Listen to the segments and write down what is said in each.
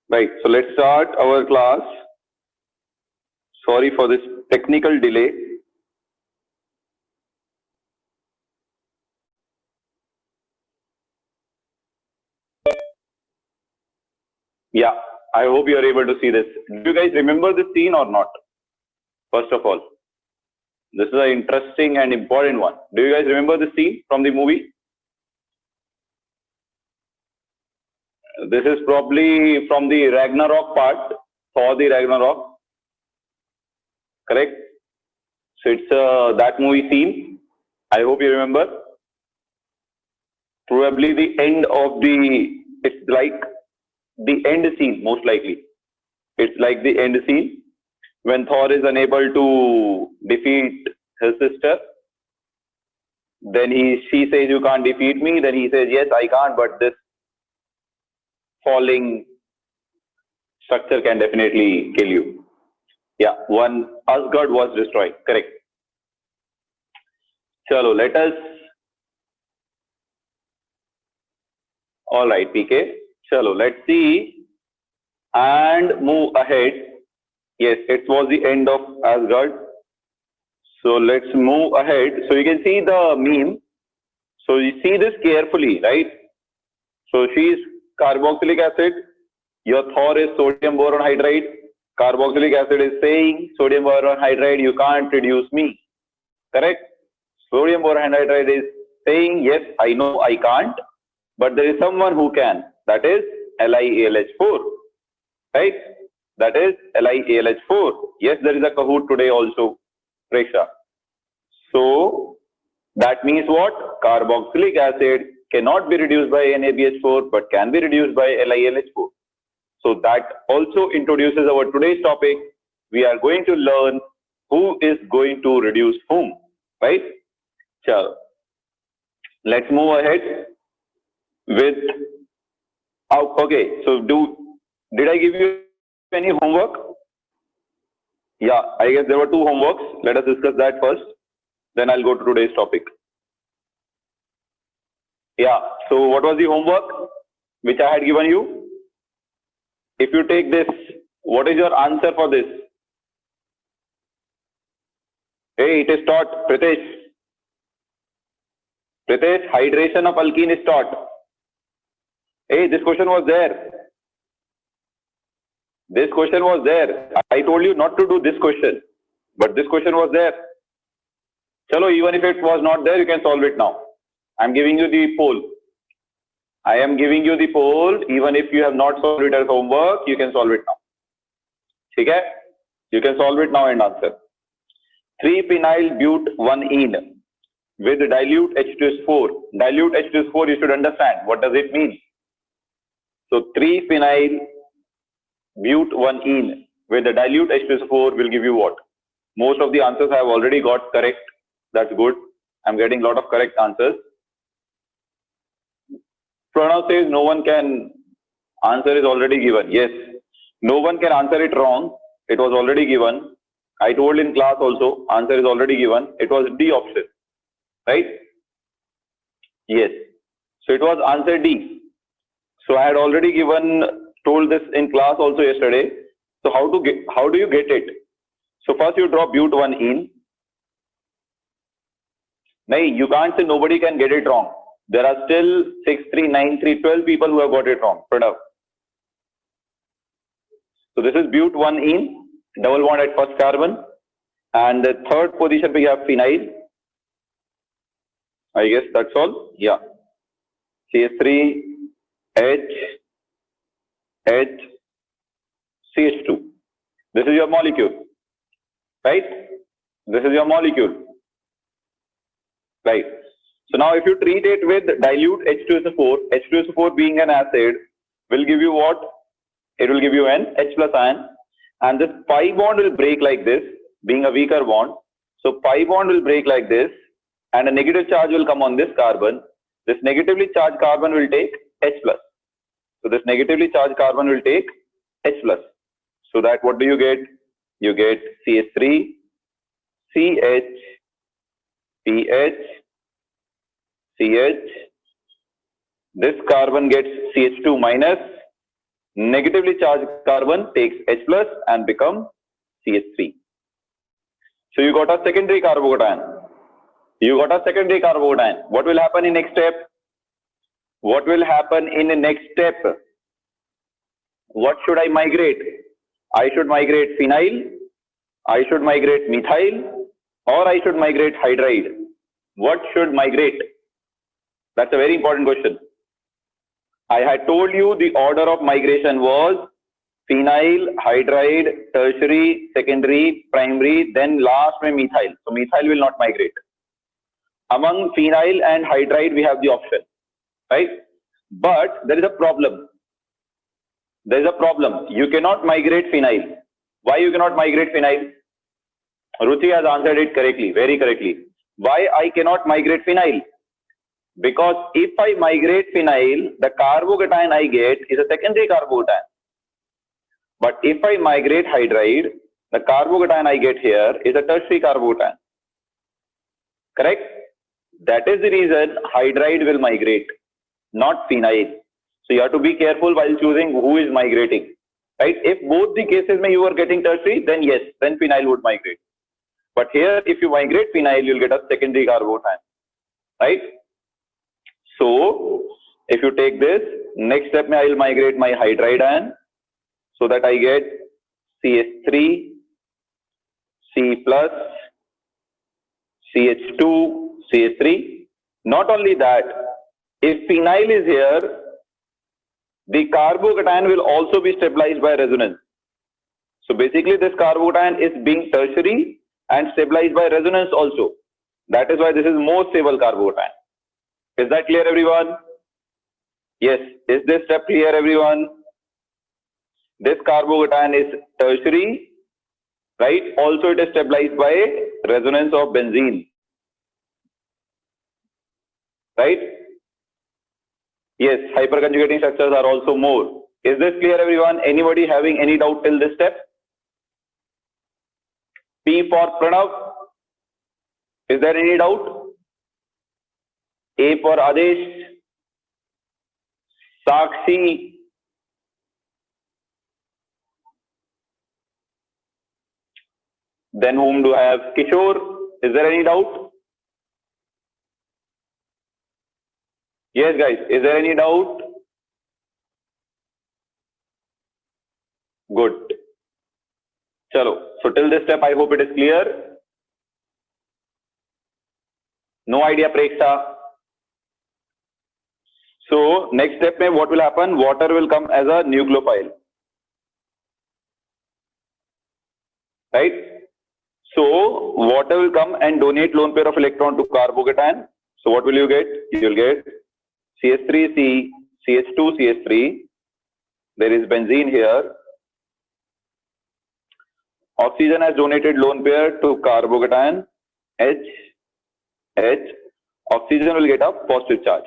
Right. So let's start our class. Sorry for this technical delay. Yeah, I hope you are able to see this. Do you guys remember this scene or not? First of all, this is an interesting and important one. Do you guys remember the scene from the movie? This is probably from the Ragnarok part, Thor the Ragnarok, correct? So it's that movie scene. I hope you remember. Probably the end of it's like the end scene, most likely. It's like the end scene when Thor is unable to defeat his sister. Then she says, "You can't defeat me." Then he says, "Yes, I can't, but this falling structure can definitely kill you." Yeah, one Asgard was destroyed. Correct. Chalo, let us. All right, PK. Chalo, let's see and move ahead. Yes, it was the end of Asgard. So let's move ahead. So you can see the meme. So you see this carefully, right? So she is carboxylic acid. Your Thor is sodium boron hydride. Carboxylic acid is saying, sodium boron hydride, you can't reduce me. Correct? Sodium boron hydride is saying, yes, I know I can't, but there is someone who can. That is LiAlH4. Right? That is LiAlH4. Yes, there is a Kahoot today also, Preksha. So that means what? Carboxylic acid cannot be reduced by NaBH4 but can be reduced by LiAlH4. So that also introduces our today's topic. We are going to learn who is going to reduce whom, right? So let's move ahead with. Okay, so did I give you any homework? Yeah, I guess there were two homeworks. Let us discuss that first. Then I'll go to today's topic. Yeah, so what was the homework which I had given you? If you take this, what is your answer for this? Hey, it is taught, Pritesh. Pritesh, hydration of alkene is taught. Hey, this question was there. This question was there. I told you not to do this question, but this question was there. Chalo, even if it was not there, you can solve it now. I'm giving you the poll. I am giving you the poll. Even if you have not solved it as homework, you can solve it now. Okay? You can solve it now and answer. 3-phenyl but 1-ene with dilute H2S4. Dilute H2S4, you should understand. What does it mean? So 3-phenyl but 1-ene with the dilute H2S4 will give you what? Most of the answers I have already got correct. That's good. I'm getting a lot of correct answers. Pranav says no one can answer is already given. Yes, no one can answer it wrong. It was already given. I told in class also, answer is already given. It was D option, right? Yes. So it was answer D. So I had already told this in class also yesterday. So how do you get it? So first you draw but 1-ene. No, you can't say nobody can get it wrong. There are still 6, 3, 9, 3, 12 people who have got it wrong. Pranav. So this is but 1-ene, double bond at first carbon. And the third position we have phenyl. I guess that's all. Yeah. CH3, H, H, CH2. This is your molecule. Right? This is your molecule. Right. So now if you treat it with dilute H2SO4, H2SO4 being an acid will give you what? It will give you an H plus ion, and this pi bond will break like this, being a weaker bond. So pi bond will break like this, and a negative charge will come on this carbon. This negatively charged carbon will take H plus. So this negatively charged carbon will take H plus. So that what do you get? You get CH3, CH, PH, CH. This carbon gets CH2 minus. Negatively charged carbon takes H plus and become CH3. So you got a secondary carbocation. You got a secondary carbocation. What will happen in next step? What will happen in the next step? What should I migrate? I should migrate phenyl, I should migrate methyl, or I should migrate hydride. What should migrate? That's a very important question. I had told you the order of migration was phenyl, hydride, tertiary, secondary, primary, then last में methyl. So methyl will not migrate. Among phenyl and hydride, we have the option, right? But there is a problem. There is a problem. You cannot migrate phenyl. Why you cannot migrate phenyl? Ruchi has answered it correctly, very correctly. Why I cannot migrate phenyl? Because if I migrate phenyl, the carbocation I get is a secondary carbocation. But if I migrate hydride, the carbocation I get here is a tertiary carbocation. Correct? That is the reason hydride will migrate, not phenyl. So you have to be careful while choosing who is migrating. Right? If both the cases you are getting tertiary, then yes, then phenyl would migrate. But here, if you migrate phenyl, you'll get a secondary carbocation. Right? So if you take this, next step I will migrate my hydride ion so that I get CH3, C plus, CH2, CH3. Not only that, if phenyl is here, the carbocation will also be stabilized by resonance. So basically this carbocation is being tertiary and stabilized by resonance also. That is why this is more stable carbocation. Is that clear, everyone? Yes. Is this step clear, everyone? This carbocation is tertiary, right? Also it is stabilized by resonance of benzene. Right? Yes, hyperconjugating structures are also more. Is this clear, everyone? Anybody having any doubt till this step? P for Pranav. Is there any doubt? A for Adesh. Sakshi. Then whom do I have? Kishore. Is there any doubt? Yes, guys. Is there any doubt? Good. Chalo. So till this step, I hope it is clear. No idea, Preksha. So next step, what will happen? Water will come as a nucleophile. Right? So water will come and donate lone pair of electron to carbocation. So what will you get? You will get CH3C, CH2, CH3. There is benzene here. Oxygen has donated lone pair to carbocation. H. Oxygen will get a positive charge.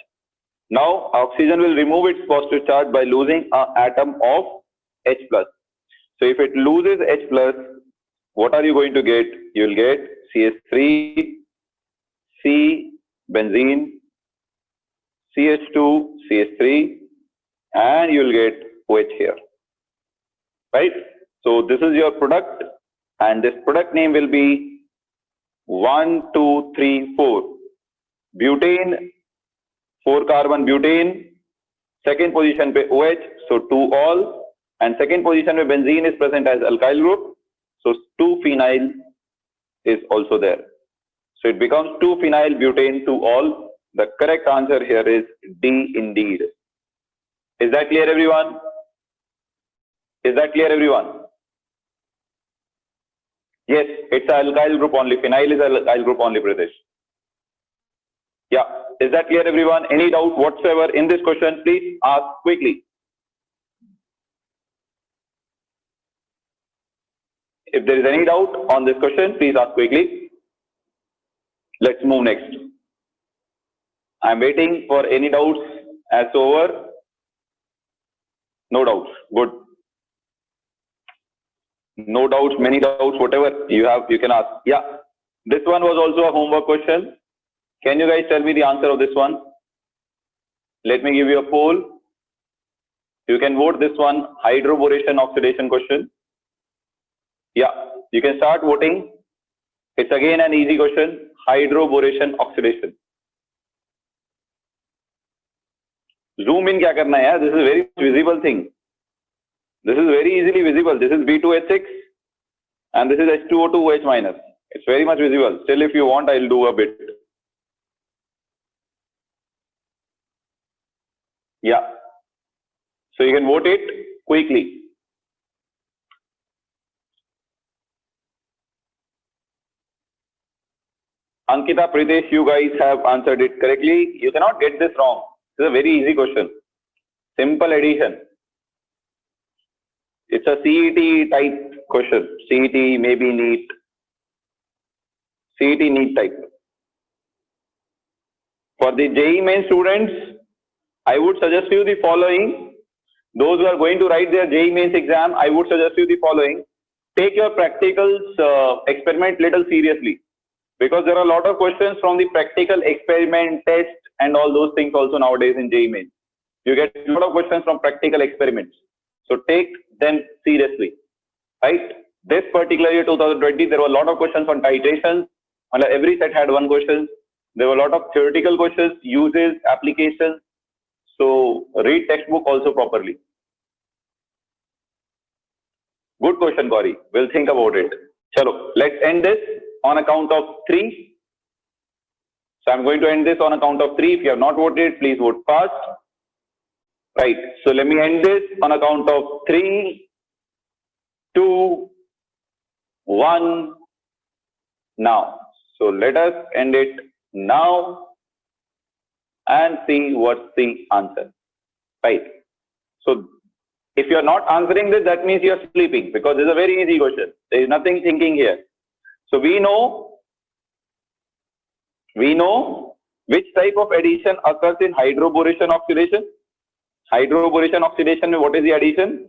Now oxygen will remove its positive charge by losing an atom of H plus. So if it loses H plus, what are you going to get? You will get CH3, C, benzene, CH2, CH3, and you will get OH here. Right? So this is your product, and this product name will be 1, 2, 3, 4. Butane, 4 carbon butane, second position pe OH, so 2 all, and second position where benzene is present as alkyl group, so 2 phenyl is also there. So it becomes 2 phenyl butane 2 all. The correct answer here is D indeed. Is that clear, everyone? Is that clear, everyone? Yes, it's an alkyl group only. Phenyl is an alkyl group only, Pritesh. Yeah. Is that clear, everyone? Any doubt whatsoever in this question, please ask quickly. If there is any doubt on this question, please ask quickly. Let's move next. I'm waiting for any doubts as over. No doubts. Good. No doubts, many doubts, whatever you have, you can ask. Yeah. This one was also a homework question. Can you guys tell me the answer of this one? Let me give you a poll. You can vote this one, hydroboration oxidation question. Yeah, you can start voting. It's again an easy question, hydroboration oxidation. Zoom in क्या करना है यार? This is a very visible thing. This is very easily visible. This is B2H6 and this is H2O2OH minus. It's very much visible. Still, if you want, I'll do a bit. Yeah. So you can vote it quickly. Ankita, Pritesh, you guys have answered it correctly. You cannot get this wrong. This is a very easy question. Simple addition. It's a CET type question. CET, maybe NEET. CET NEET type. For the JEE main students, I would suggest you the following. Those who are going to write their JEE mains exam, I would suggest you the following. Take your practicals experiment little seriously. Because there are a lot of questions from the practical experiment test and all those things also nowadays in JEE mains. You get a lot of questions from practical experiments. So take them seriously, right? This particular year 2020, there were a lot of questions on titrations. Every set had one question. There were a lot of theoretical questions, uses, applications. So read textbook also properly. Good question, Gauri. We'll think about it. Chalo, let's end this on a count of 3. So I'm going to end this on a count of 3. If you have not voted, please vote fast. Right. So let me end this on a count of 3, 2, 1. Now. So let us end it now and see what's the answer. Right. So if you are not answering this, that means you are sleeping, because it's a very easy question. There is nothing thinking here. So we know which type of addition occurs in hydroboration oxidation. Hydroboration oxidation, what is the addition?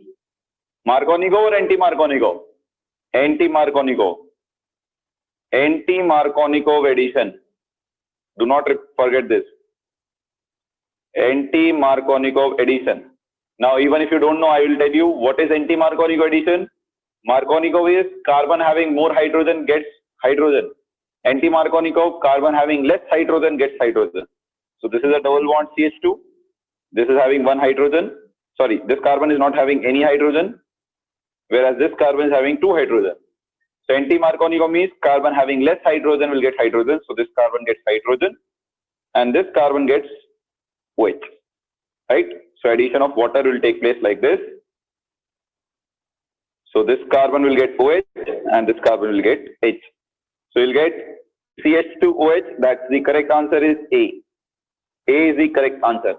Marconigo or anti-Marconigo? Anti-Marconigo. Anti-Marconigo addition. Do not forget this. Anti-Marconigo addition. Now, even if you don't know, I will tell you what is anti-Marconigo addition. Marconigo is carbon having more hydrogen gets hydrogen. Anti-Marconigo, carbon having less hydrogen gets hydrogen. So this is a double bond CH2. This is having one hydrogen. Sorry, this carbon is not having any hydrogen, whereas this carbon is having 2 hydrogen. So anti-Marconigo means carbon having less hydrogen will get hydrogen. So this carbon gets hydrogen and this carbon gets OH. Right? So addition of water will take place like this. So this carbon will get OH and this carbon will get H. So you'll get CH2OH. That's the correct answer is A. A is the correct answer.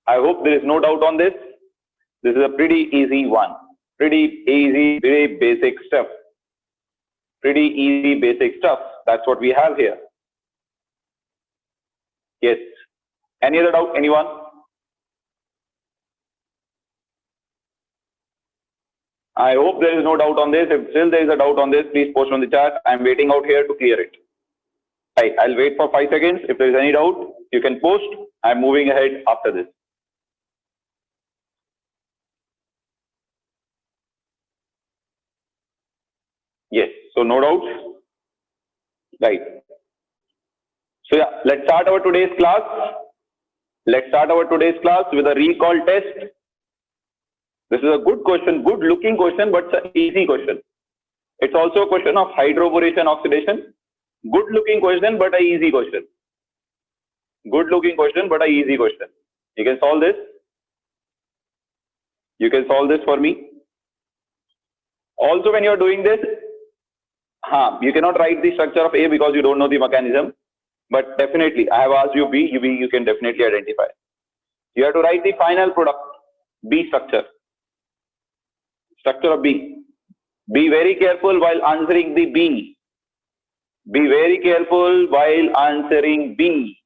I hope there is no doubt on this. This is a pretty easy one. Pretty easy, very basic stuff. Pretty easy, basic stuff. That's what we have here. Yes. Any other doubt? Anyone? I hope there is no doubt on this. If still there is a doubt on this, please post on the chat. I'm waiting out here to clear it. I'll wait for 5 seconds. If there is any doubt, you can post. I'm moving ahead after this. Yes, so no doubts. Right. So yeah, let's start our today's class. Let's start our today's class with a recall test. This is a good question, good looking question, but it's an easy question. It's also a question of hydroboration oxidation. Good looking question, but an easy question. Good looking question, but an easy question. You can solve this. You can solve this for me. Also, when you are doing this, you cannot write the structure of A because you don't know the mechanism. But definitely, I have asked you B, you can definitely identify. You have to write the final product, B structure. Structure of B. Be very careful while answering the B. Be very careful while answering B.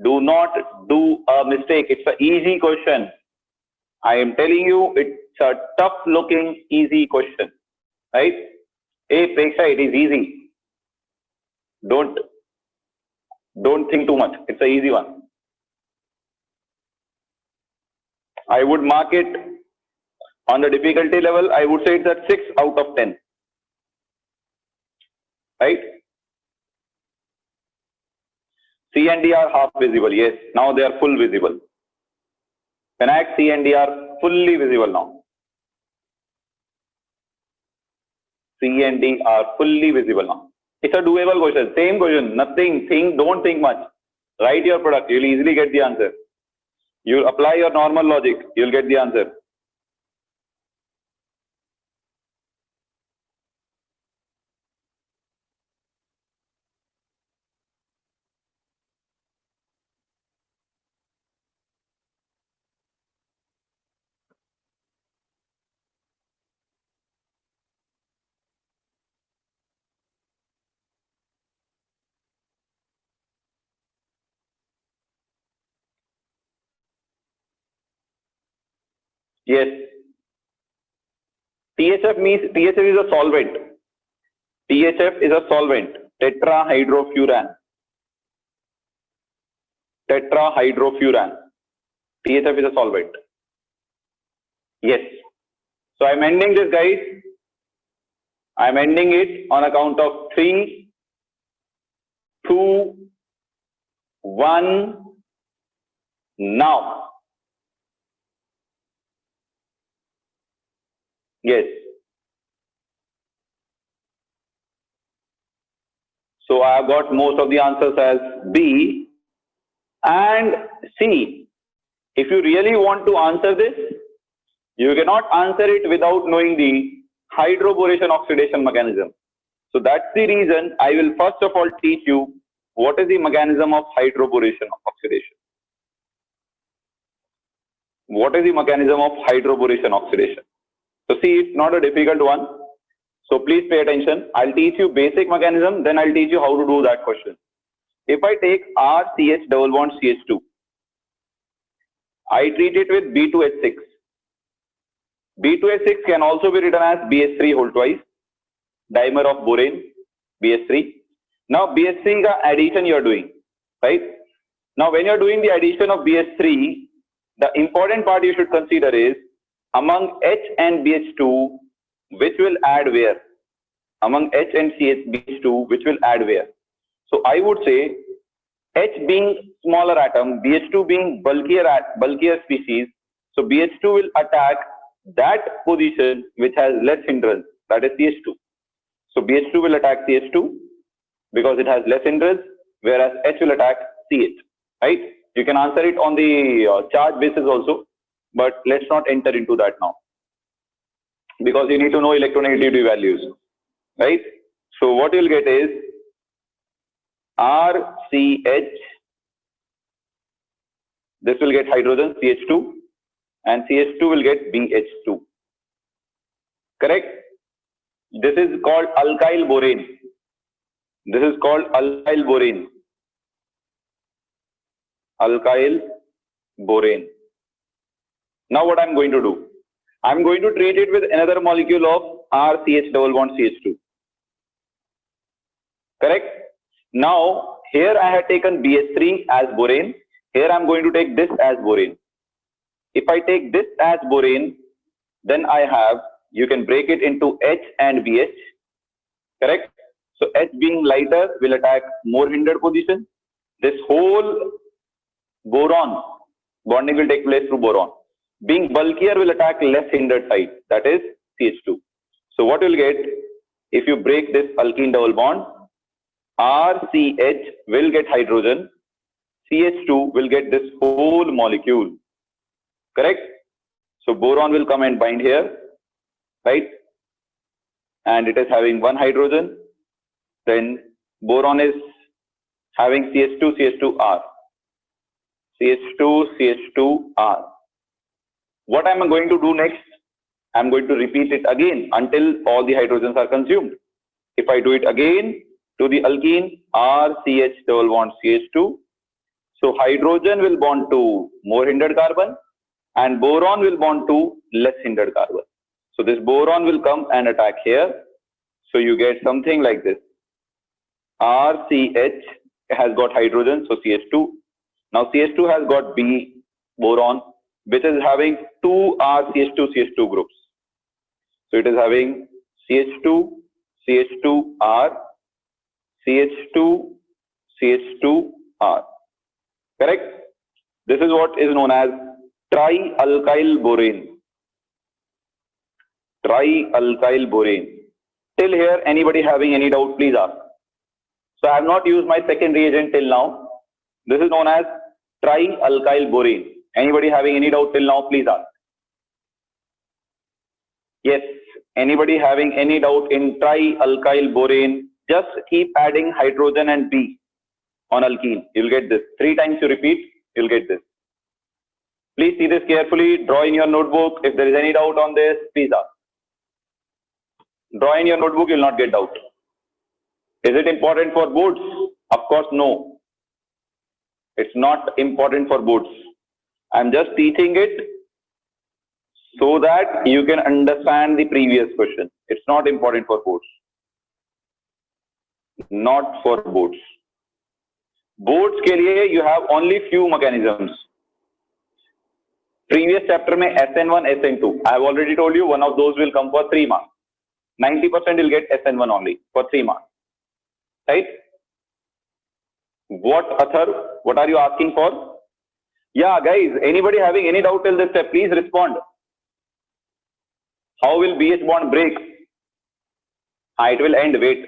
Do not do a mistake. It's an easy question. I am telling you, it's a tough looking, easy question. Right? A Preksha, it is easy. Don't think too much. It's an easy one. I would mark it on the difficulty level. I would say it's at 6 out of 10. Right? C and D are half visible. Yes, now they are full visible. Vinayak, C and D are fully visible now. C and D are fully visible now. It's a doable question. Same question. Nothing. Don't think much. Write your product. You'll easily get the answer. You'll apply your normal logic. You'll get the answer. Yes. THF means THF is a solvent. THF is a solvent. Tetrahydrofuran. Tetrahydrofuran. THF is a solvent. Yes. So I'm ending this, guys. I'm ending it on account of 3, 2, 1. Now. Yes. So I have got most of the answers as B and C. If you really want to answer this, you cannot answer it without knowing the hydroboration oxidation mechanism. So that's the reason I will first of all teach you what is the mechanism of hydroboration oxidation. What is the mechanism of hydroboration oxidation? So see, it's not a difficult one. So please pay attention. I'll teach you basic mechanism, then I'll teach you how to do that question. If I take RCH double bond CH2, I treat it with B2H6. B2H6 can also be written as BH3 whole twice, dimer of borane, BH3. Now BH3 ka addition you are doing, right? Now when you are doing the addition of BH3, the important part you should consider is among H and BH2, which will add where? Among H and BH2, which will add where? So I would say H being smaller atom, BH2 being bulkier species, so BH2 will attack that position which has less hindrance, that is CH2. So BH2 will attack CH2 because it has less hindrance, whereas H will attack CH, right? You can answer it on the charge basis also, but let's not enter into that now because you need to know electronegativity values, right? So what you'll get is RCH, this will get hydrogen CH2 and CH2 will get BH2, correct? This is called alkyl borane. This is called alkyl borane. Alkyl borane. Now what I'm going to do? I'm going to treat it with another molecule of RCH double bond CH2. Correct? Now here I have taken BH3 as borane. Here I'm going to take this as borane. If I take this as borane, then I have, you can break it into H and BH. Correct? So H being lighter will attack more hindered position. This whole boron, bonding will take place through boron. Being bulkier will attack less hindered side, that is CH2. So what you'll get, if you break this alkene double bond, RCH will get hydrogen, CH2 will get this whole molecule, correct? So boron will come and bind here, right? And it is having one hydrogen, then boron is having CH2, CH2R. CH2, CH2R. What am I going to do next? I'm going to repeat it again until all the hydrogens are consumed. If I do it again to the alkene RCH double bond CH2, so hydrogen will bond to more hindered carbon and boron will bond to less hindered carbon. So this boron will come and attack here. So you get something like this. RCH has got hydrogen, so CH2. Now CH2 has got B boron. which is having two RCH2 CH2 groups. So it is having CH2 CH2R CH2 CH2R. Correct? This is what is known as trialkyl borane. Trialkyl borane. Till here, anybody having any doubt, please ask. So I have not used my second reagent till now. This is known as trialkyl borane. Anybody having any doubt till now, please ask. Yes, anybody having any doubt in trialkyl borane, just keep adding hydrogen and B on alkene. You'll get this. 3 times you repeat, you'll get this. Please see this carefully. Draw in your notebook. If there is any doubt on this, please ask. Draw in your notebook, you'll not get doubt. Is it important for boards? Of course, no. It's not important for boards. I'm just teaching it so that you can understand the previous question. It's not important for boards. Not for boards. Boards के लिए you have only few mechanisms. Previous chapter में SN1, SN2. I have already told you one of those will come for 3 marks. 90% will get SN1 only for 3 marks. Right? What, Athar? What are you asking for? Yeah, guys, anybody having any doubt till this step, please respond. How will BH bond break? It will end, wait.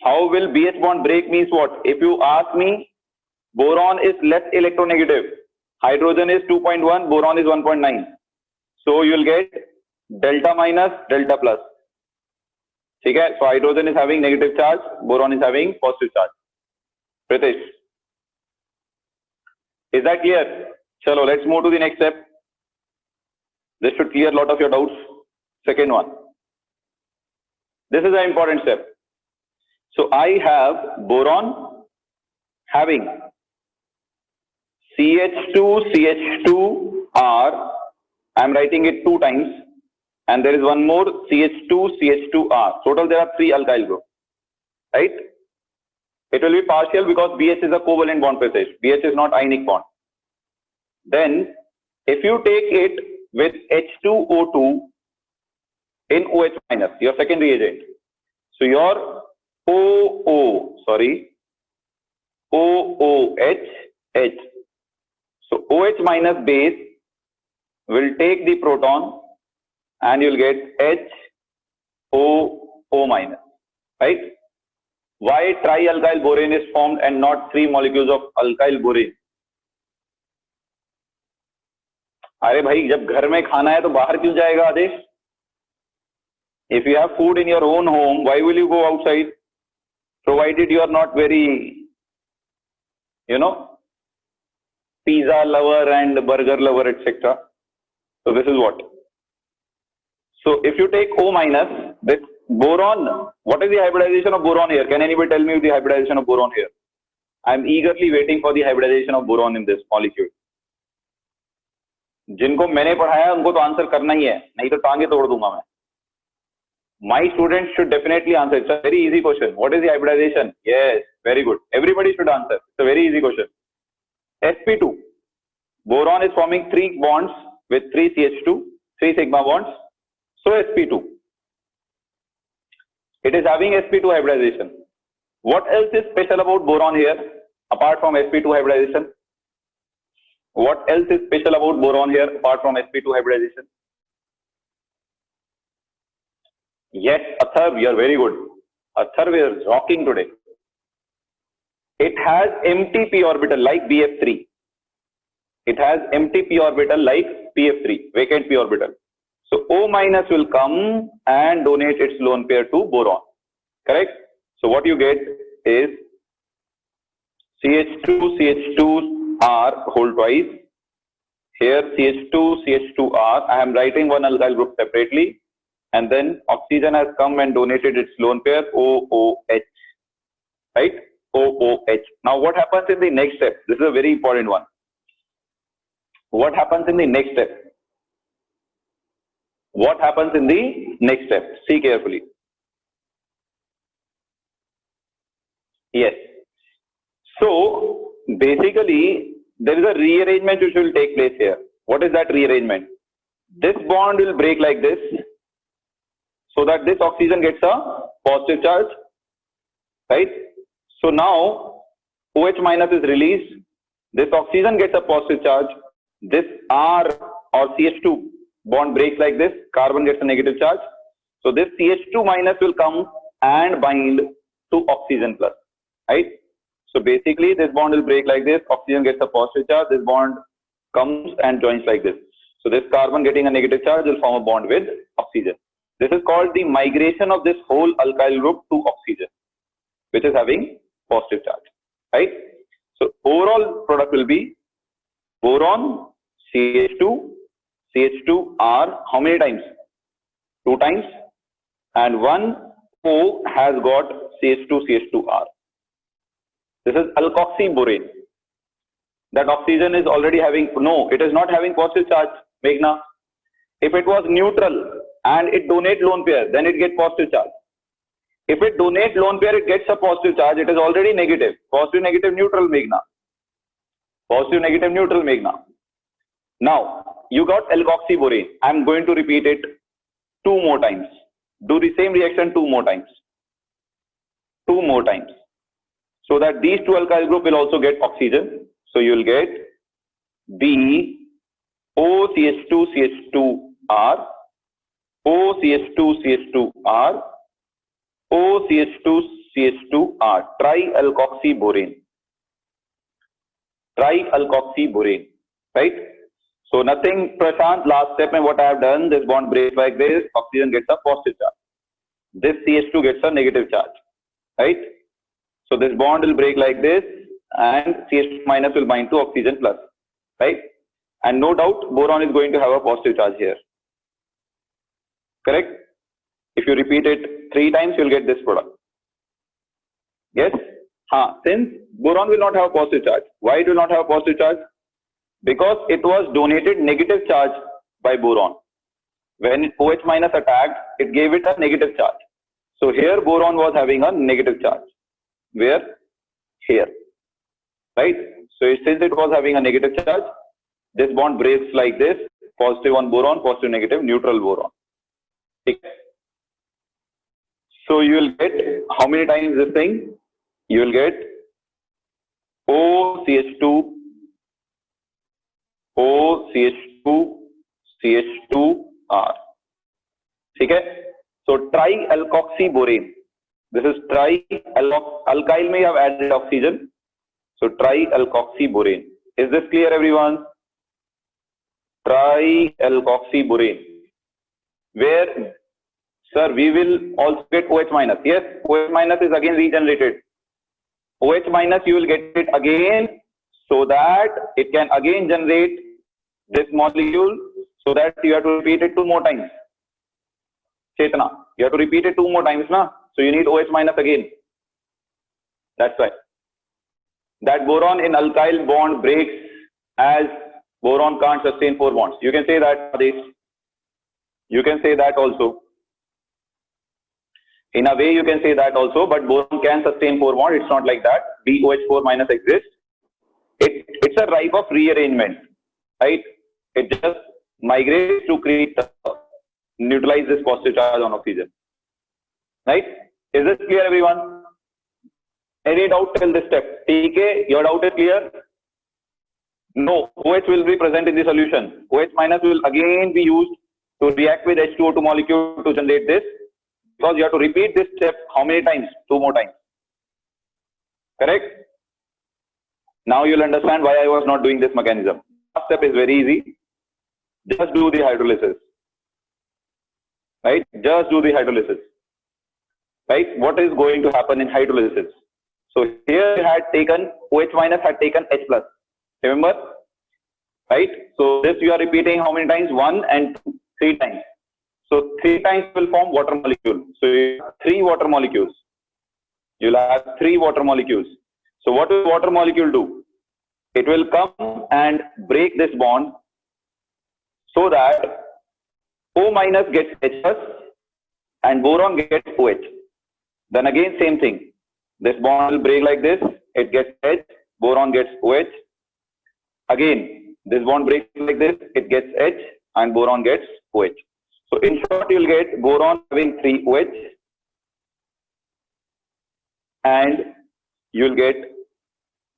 How will BH bond break means what? If you ask me, boron is less electronegative. Hydrogen is 2.1, boron is 1.9. So you will get delta minus, delta plus. Okay? So hydrogen is having negative charge, boron is having positive charge. Pritesh. Is that clear? Chalo, let's move to the next step. This should clear a lot of your doubts. Second one. This is an important step. So I have boron having CH2CH2R. I am writing it 2 times. And there is one more CH2CH2R. Total there are 3 alkyl groups. Right? It will be partial because BH is a covalent bond passage. BH is not ionic bond. Then if you take it with H2O2 in OH minus, your second reagent. So your OOH. So OH minus base will take the proton and you'll get HOO minus. Right? Why trialkyl borane is formed and not 3 molecules of alkyl borane? अरे भाई जब घर में खाना है तो बाहर क्यों जाएगा आदेश? If you have food in your own home, why will you go outside? Provided you are not very, pizza lover and burger lover, etc. So this is what. So if you take O minus, this boron, what is the hybridization of boron here? Can anybody tell me the hybridization of boron here? I am eagerly waiting for the hybridization of boron in this molecule. जिनको मैंने पढ़ाया उनको तो answer करना ही है, नहीं तो टांगे तोड़ दूंगा मैं. My students should definitely answer. It's a very easy question. What is the hybridization? Yes, very good. Everybody should answer. It's a very easy question. sp2. Boron is forming 3 bonds with 3 CH2, 3 sigma bonds. So sp2. It is having sp2 hybridization. What else is special about boron here apart from sp2 hybridization? What else is special about boron here apart from sp2 hybridization? Yes, Athar, you are very good. Athar, we are rocking today. It has empty p orbital like BF3. It has empty p orbital like PF3, vacant p orbital. So O minus will come and donate its lone pair to boron. Correct? So what you get is CH2CH2R whole twice. Here CH2CH2R. I am writing one alkyl group separately. And then oxygen has come and donated its lone pair OOH. Right? OOH. Now what happens in the next step? This is a very important one. What happens in the next step? What happens in the next step? See carefully. Yes. So basically there is a rearrangement which will take place here. What is that rearrangement? This bond will break like this, so that this oxygen gets a positive charge, right? So now OH minus is released. This oxygen gets a positive charge. This R or CH2 bond breaks like this. Carbon gets a negative charge. So this CH2 minus will come and bind to oxygen plus, right? So basically this bond will break like this. Oxygen gets a positive charge. This bond comes and joins like this. So this carbon getting a negative charge will form a bond with oxygen. This is called the migration of this whole alkyl group to oxygen, which is having positive charge, right? So overall product will be boron, CH2, CH2R, how many times? 2 times, and one O has got CH2, CH2R. This is alkoxyborane. That oxygen is already having, no, it is not having positive charge, Meghna. If it was neutral and it donate lone pair, then it gets positive charge. If it donate lone pair, it gets a positive charge. It is already negative. Positive, negative, neutral, Meghna. Positive, negative, neutral, Meghna. Now, you got alkoxyborane. I am going to repeat it 2 more times. Do the same reaction 2 more times. 2 more times. So that these 2 alkyl group will also get oxygen. So you will get B OCH2CH2R, OCH2CH2R, OCH2CH2R, trialkoxyborane. Trialkoxyborane, right? So nothing, Prashant, last step in what I have done, this bond breaks like this, oxygen gets a positive charge. This CH2 gets a negative charge, right? So this bond will break like this and CH2 minus will bind to oxygen plus, right? And no doubt boron is going to have a positive charge here. Correct? If you repeat it 3 times, you will get this product. Yes? Since boron will not have a positive charge. Why it will not have a positive charge? Because it was donated negative charge by boron. When OH minus attacked, it gave it a negative charge. So here boron was having a negative charge. Where? Here. Right? So since it was having a negative charge, this bond breaks like this, positive on boron, positive, negative, neutral boron. Okay. So you will get how many times this thing? You will get OCH2, OCH2, CH2R. Okay. So trialkoxyborane. This is alkyl may have added oxygen. So trialkoxyborane. Is this clear, everyone? Trialkoxyborane. Where, sir, we will also get OH minus. Yes, OH minus is again regenerated. OH minus you will get it again, so that it can again generate this molecule, so that you have to repeat it 2 more times. Chetana, you have to repeat it 2 more times, na? So you need OH minus again. That's why. That boron in alkyl bond breaks as boron can't sustain 4 bonds. You can say that, Adesh. You can say that also. In a way, you can say that also, but boron can sustain 4 bonds. It's not like that. BOH4 minus exists. It's a type of rearrangement, right? It just migrates to create, neutralize this positive charge on oxygen, right? Is this clear, everyone? Any doubt till this step? TK, your doubt is clear? No, OH will be present in the solution. OH minus will again be used to react with H2O2 molecule to generate this, because you have to repeat this step how many times? 2 more times. Correct? Now you'll understand why I was not doing this mechanism. First step is very easy. Just do the hydrolysis. Right? Just do the hydrolysis. Right? What is going to happen in hydrolysis? So here we had taken, OH minus had taken H plus. Remember? Right? So this you are repeating how many times? 1 and 2, 3 times. So 3 times will form water molecule. So you have 3 water molecules. You'll have 3 water molecules. So what will water molecule do? It will come and break this bond, so that O minus gets H plus and boron gets OH. Then again same thing. This bond will break like this. It gets H, boron gets OH. Again, This bond breaks like this, it gets H and boron gets OH. So in short, you'll get boron having 3 OH and you'll get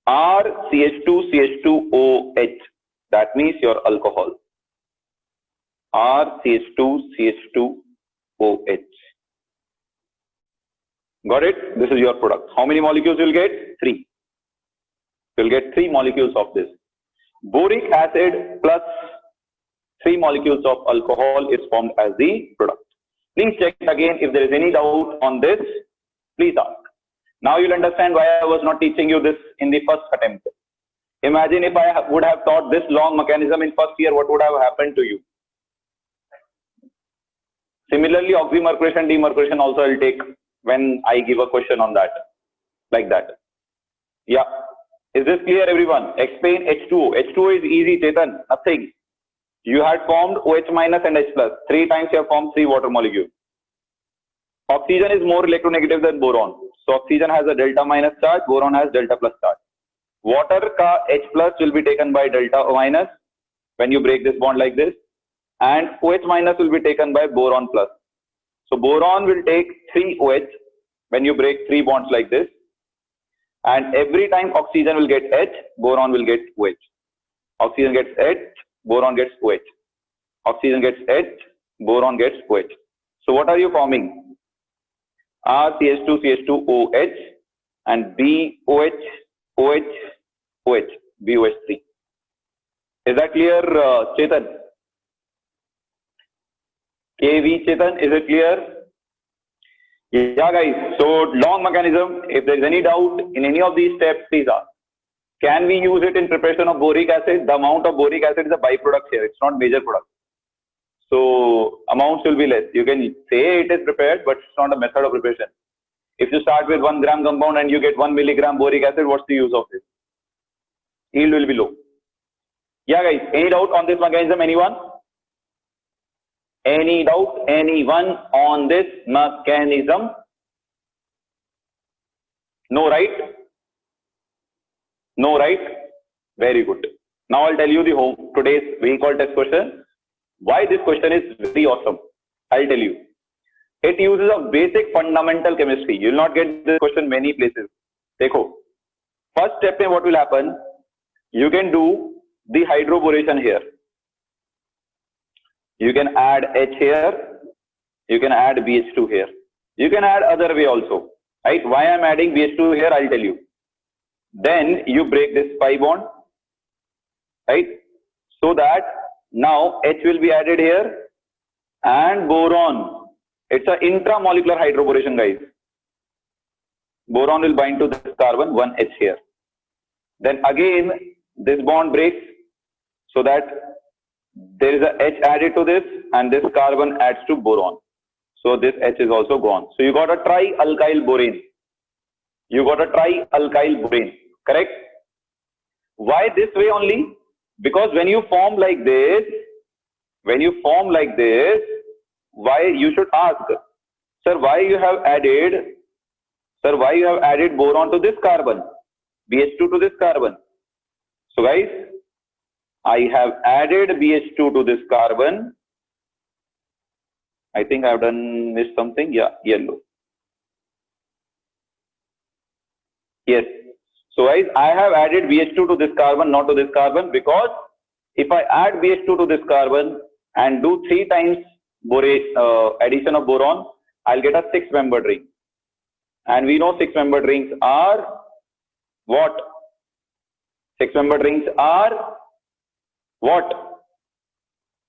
RCH2CH2OH. That means your alcohol. RCH2CH2OH. Got it? This is your product. How many molecules you'll get? 3. You'll get 3 molecules of this. Boric acid plus 3 molecules of alcohol is formed as the product. Please check again if there is any doubt on this. Please ask. Now you'll understand why I was not teaching you this in the first attempt. Imagine if I would have taught this long mechanism in first year, what would have happened to you? Similarly, oxymercuration, demercuration also I'll take when I give a question on that. Like that. Yeah. Is this clear, everyone? Explain H2O. H2O is easy, Chetan. Nothing. You had formed OH minus and H plus. 3 times you have formed 3 water molecules. Oxygen is more electronegative than boron. So oxygen has a delta minus charge, boron has delta plus charge. Water ka H plus will be taken by delta minus when you break this bond like this. And OH minus will be taken by boron plus. So boron will take 3 OH when you break 3 bonds like this. And every time oxygen will get H, boron will get OH. Oxygen gets H, boron gets OH. Oxygen gets H, boron gets OH. So what are you forming? RCH2CH2OH and BOH, OH, OH, BOH3. Is that clear, Chetan? KV Chetan, is it clear? Yeah, guys. So long mechanism. If there is any doubt in any of these steps, please ask. Can we use it in preparation of boric acid? The amount of boric acid is a byproduct here. It's not major product. So amounts will be less. You can say it is prepared, but it's not a method of preparation. If you start with 1 gram compound and you get 1 milligram boric acid, what's the use of this? Yield will be low. Yeah, guys. Any doubt on this mechanism? Anyone? Any doubt? Anyone on this mechanism? No, right? No, right? Very good. Now I'll tell you the today's vehicle test question. Why this question is very awesome. I'll tell you. It uses a basic fundamental chemistry. You will not get this question many places. Dekho. First step in what will happen, you can do the hydroboration here. You can add H here. You can add BH2 here. You can add other way also. Right? Why I'm adding BH2 here, I'll tell you. Then you break this pi bond. Right? So that now H will be added here and boron. It's an intramolecular hydroboration, guys. Boron will bind to this carbon, 1H here. Then again, this bond breaks so that there is a H added to this and this carbon adds to boron. So this H is also gone. So you got a trialkyl borane. You got a trialkyl borane. Correct? Why this way only? Because when you form like this, why you should ask, sir, why you have added boron to this carbon, BH2 to this carbon. So guys, I have added BH2 to this carbon. I think I have missed something. Yeah, yellow. Yes. So guys, I have added BH2 to this carbon, not to this carbon, because if I add BH2 to this carbon and do 3 times addition of boron, I'll get a 6-membered ring. And we know 6-membered rings are what? 6-membered rings are what?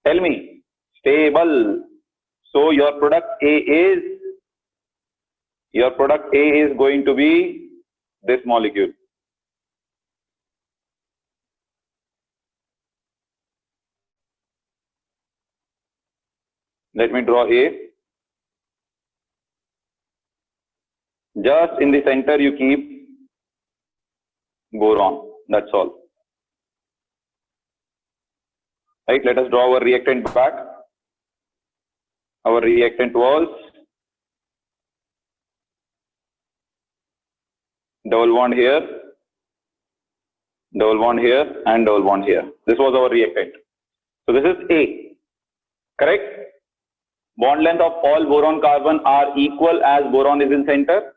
Tell me. Stable. So your product A is going to be this molecule. Let me draw A. Just in the center you keep boron. That's all. Right, let us draw our reactant back. Our reactant was double bond here, double bond here, and double bond here. This was our reactant. So this is A, correct? Bond length of all boron carbon are equal as boron is in center.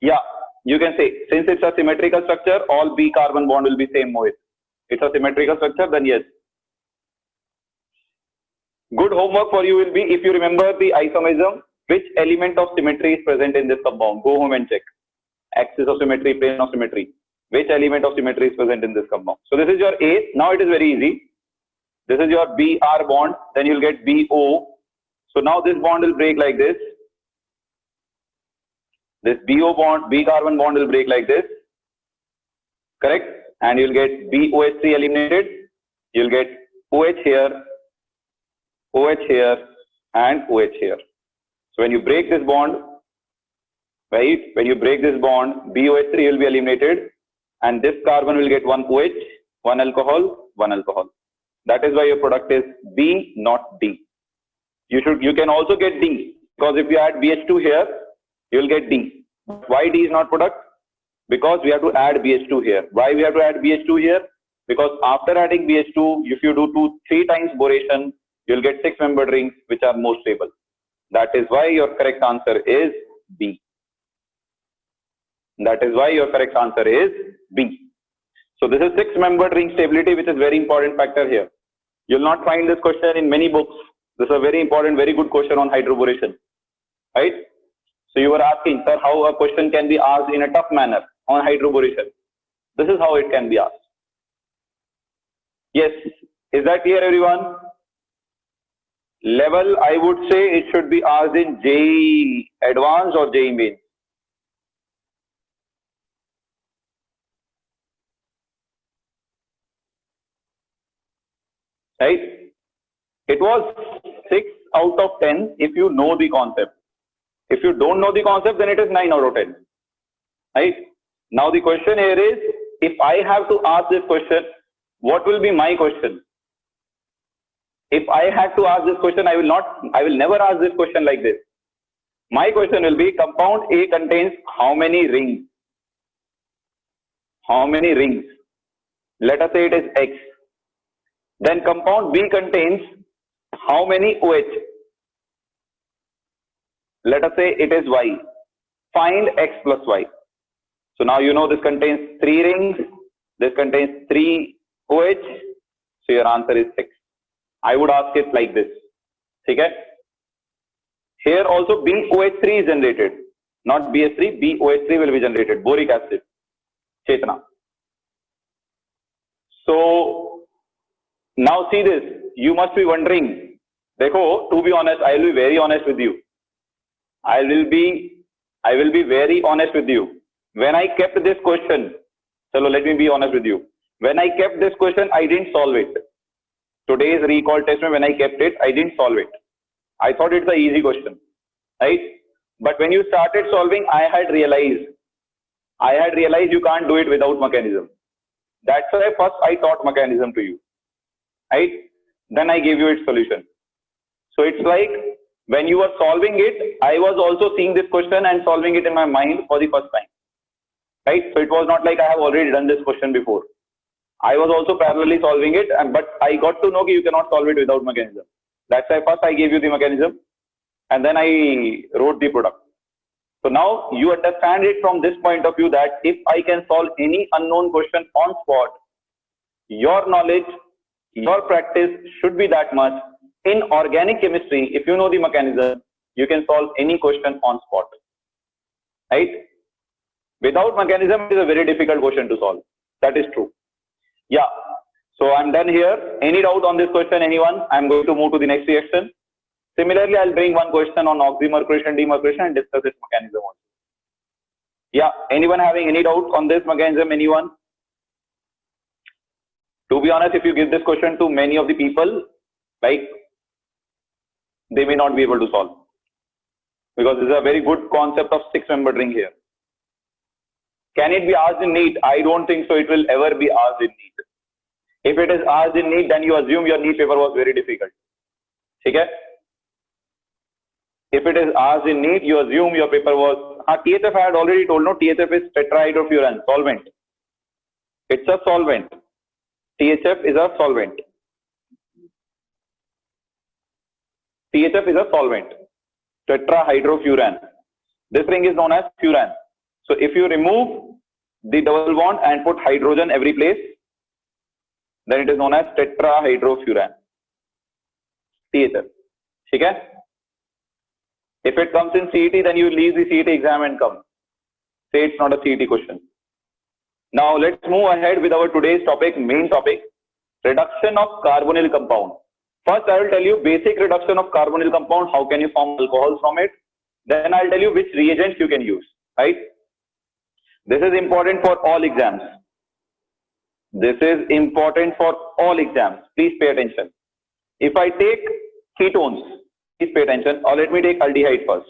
Yeah, you can say, since it's a symmetrical structure, all B carbon bond will be same Mohit. It's a symmetrical structure, then yes. Good homework for you will be, if you remember the isomerism, which element of symmetry is present in this compound. Go home and check. Axis of symmetry, plane of symmetry. Which element of symmetry is present in this compound? So this is your A. Now it is very easy. This is your Br bond. Then you'll get BO. So now this bond will break like this. This BO bond, B carbon bond will break like this. Correct? And you'll get BOH3 eliminated. You'll get OH here, and OH here. So when you break this bond, right? When you break this bond, BOH3 will be eliminated, and this carbon will get one OH, one alcohol, one alcohol. That is why your product is B, not D. You can also get D, because if you add BH2 here, you will get D. Why D is not product? Because we have to add BH2 here. Why we have to add BH2 here? Because after adding BH2, if you do 3 times boration, you will get 6-membered rings, which are more stable. That is why your correct answer is B. That is why your correct answer is B. So this is 6-membered ring stability, which is very important factor here. You will not find this question in many books. This is a very important, very good question on hydroboration, right? So you were asking, sir, how a question can be asked in a tough manner on hydroboration. This is how it can be asked. Yes, is that clear, everyone? Level, I would say it should be asked in JEE Advanced or JEE Main. Right? It was 6 out of 10 if you know the concept. If you don't know the concept, then it is 9 out of 10. Right? Now the question here is, if I have to ask this question, what will be my question? If I had to ask this question, I will never ask this question like this. My question will be, compound A contains how many rings? How many rings? Let us say it is X. Then compound B contains how many OH? Let us say it is Y. Find X plus Y. So now you know this contains 3 rings. This contains 3 OH. So your answer is 6. I would ask it like this. Okay? Here also BOH3 is generated. Not BH3, BOH3 will be generated. Boric acid. Chetana. So now see this. You must be wondering. Dekho, to be honest, I will be very honest with you. I will be very honest with you. When I kept this question, so let me be honest with you. When I kept this question, I didn't solve it. Today's recall test, when I kept it, I didn't solve it. I thought it's an easy question, right? But when you started solving, I had realized you can't do it without mechanism. That's why first I taught mechanism to you, right? Then I gave you its solution. So it's like when you were solving it, I was also seeing this question and solving it in my mind for the first time, right? So it was not like I have already done this question before. I was also parallelly solving it, but I got to know that you cannot solve it without mechanism. That's why first I gave you the mechanism and then I wrote the product. So now you understand it from this point of view that if I can solve any unknown question on spot, your knowledge, your practice should be that much. In organic chemistry, if you know the mechanism, you can solve any question on spot, right? Without mechanism, it is a very difficult question to solve. That is true. Yeah. So I'm done here. Any doubt on this question, anyone? I'm going to move to the next reaction. Similarly, I'll bring one question on oxymercuration, demercuration and discuss its mechanism also. Yeah. Anyone having any doubt on this mechanism? Anyone? To be honest, if you give this question to many of the people, like, they may not be able to solve. Because this is a very good concept of 6-membered ring here. Can it be asked in NEET? I don't think so it will ever be asked in NEET. If it is asked in NEET, then you assume your NEET paper was very difficult. Okay? If it is asked in NEET, you assume your paper was... THF I had already told, no, THF is tetrahydrofuran, solvent. It's a solvent. THF is a solvent. THF is a solvent. Tetrahydrofuran. This ring is known as furan. So if you remove the double bond and put hydrogen every place, then it is known as tetrahydrofuran. THF. Okay? If it comes in CET, then you leave the CET exam and come. Say it's not a CET question. Now let's move ahead with our today's topic, main topic, reduction of carbonyl compound. First, I will tell you basic reduction of carbonyl compound. How can you form alcohols from it? Then I'll tell you which reagents you can use. Right? This is important for all exams. This is important for all exams. Please pay attention. If I take ketones, please pay attention. Or let me take aldehyde first.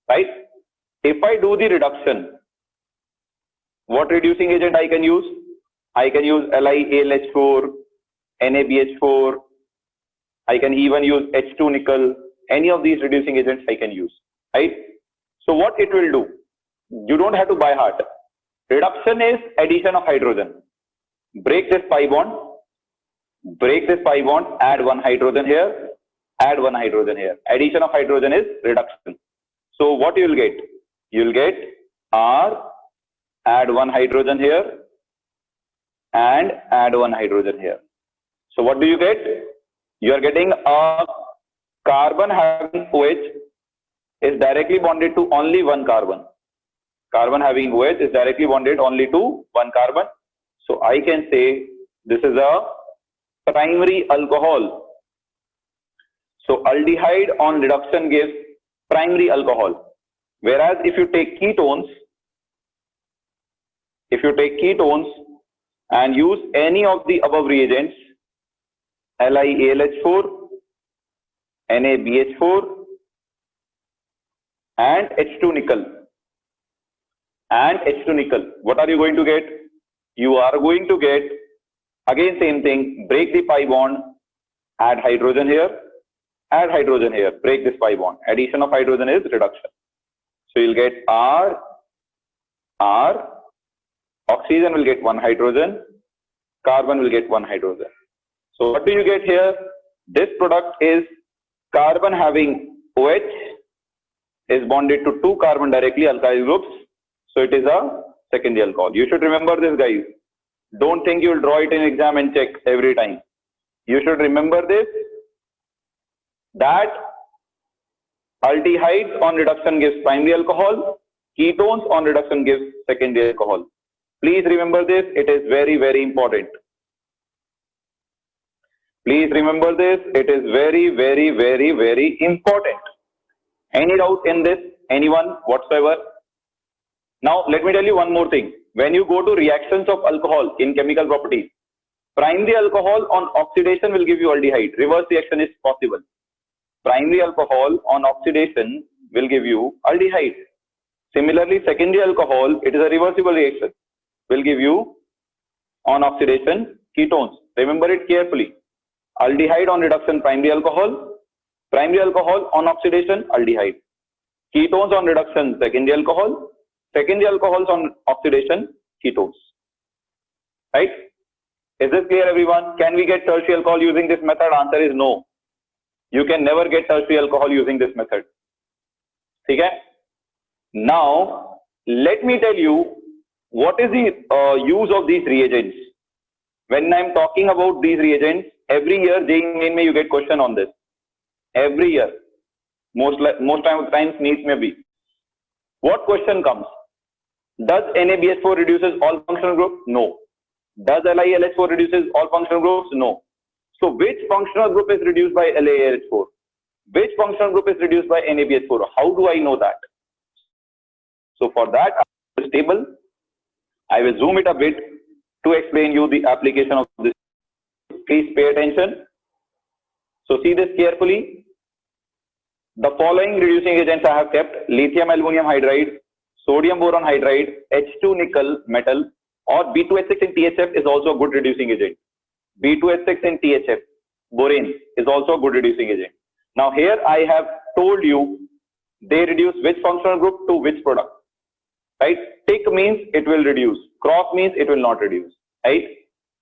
Right? If I do the reduction, what reducing agent I can use? I can use LiAlH4, NaBH4. I can even use H2 nickel. Any of these reducing agents I can use. Right? So what it will do? You don't have to by heart. Reduction is addition of hydrogen. Break this pi bond. Break this pi bond. Add one hydrogen here. Add one hydrogen here. Addition of hydrogen is reduction. So what you will get? You will get R. Add one hydrogen here and add one hydrogen here. So what do you get? You are getting a carbon having OH is directly bonded to only one carbon. Carbon having OH is directly bonded only to one carbon. So I can say this is a primary alcohol. So aldehyde on reduction gives primary alcohol. Whereas if you take ketones, and use any of the above reagents, LiAlH4, NaBH4 and H2 nickel, what are you going to get? You are going to get, again same thing, break the pi bond, add hydrogen here, break this pi bond. Addition of hydrogen is reduction. So you'll get R, oxygen will get one hydrogen, carbon will get one hydrogen. So what do you get here? This product is carbon having OH is bonded to two carbon directly, alkyl groups. So it is a secondary alcohol. You should remember this, guys. Don't think you will draw it in exam and check every time. You should remember this, that aldehydes on reduction gives primary alcohol, ketones on reduction gives secondary alcohol. Please remember this, it is very, very important. Please remember this, it is very, very, very, very important. Any doubt in this? Anyone whatsoever? Now, let me tell you one more thing. When you go to reactions of alcohol in chemical properties, primary alcohol on oxidation will give you aldehyde. Reverse reaction is possible. Primary alcohol on oxidation will give you aldehyde. Similarly, secondary alcohol, it is a reversible reaction, will give you on oxidation ketones. Remember it carefully. Aldehyde on reduction, primary alcohol on oxidation, aldehyde. Ketones on reduction, secondary alcohols on oxidation, ketones. Right? Is this clear, everyone? Can we get tertiary alcohol using this method? Answer is no. You can never get tertiary alcohol using this method. Okay? Now, let me tell you what is the use of these reagents. When I'm talking about these reagents, every year JEE Main you get question on this. Every year. Most times needs may be. What question comes? Does NaBH4 reduces all functional groups? No. Does LiAlH4 reduces all functional groups? No. So which functional group is reduced by LiAlH4? Which functional group is reduced by NaBH4? How do I know that? So for that, this table, I will zoom it a bit to explain you the application of this. Please pay attention. So see this carefully. The following reducing agents I have kept: lithium aluminum hydride, sodium boron hydride, H2 nickel metal, or B2H6 in THF is also a good reducing agent. B2H6 in THF, borane, is also a good reducing agent. Now here I have told you they reduce which functional group to which product. Right? Tick means it will reduce. Cross means it will not reduce, right?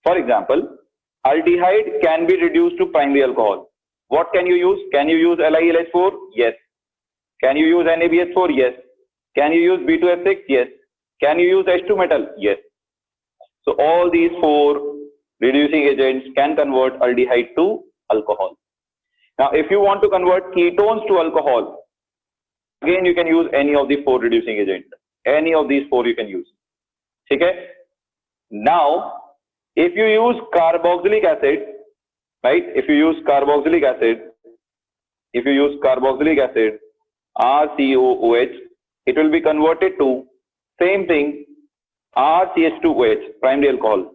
For example, aldehyde can be reduced to primary alcohol. What can you use? Can you use LiLH4? Yes. Can you use NaBH4? Yes. Can you use B2H6? Yes. Can you use H2 metal? Yes. So all these 4 reducing agents can convert aldehyde to alcohol. Now, if you want to convert ketones to alcohol, again you can use any of the 4 reducing agents. Any of these 4 you can use. Okay? Now, if you use carboxylic acid, right? If you use carboxylic acid, RCOOH, it will be converted to same thing, RCH2OH, primary alcohol.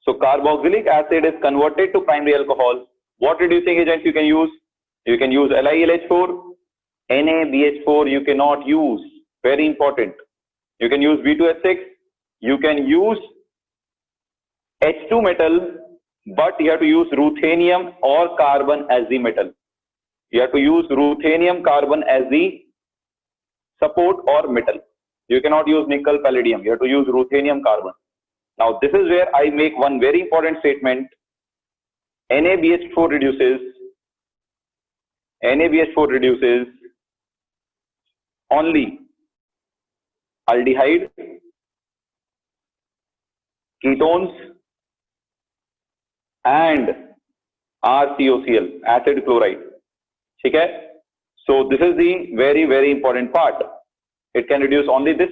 So carboxylic acid is converted to primary alcohol. What reducing agents you can use? You can use LiLH4, NaBH4 you cannot use. Very important. You can use B2H6. You can use H2 metal, but you have to use ruthenium or carbon as the metal. You have to use ruthenium carbon as the support or metal. You cannot use nickel palladium. You have to use ruthenium carbon. Now this is where I make one very important statement. NaBH4 reduces only aldehyde, ketones and RCOCl, acid chloride. Okay? So this is the very, very important part. It can reduce only this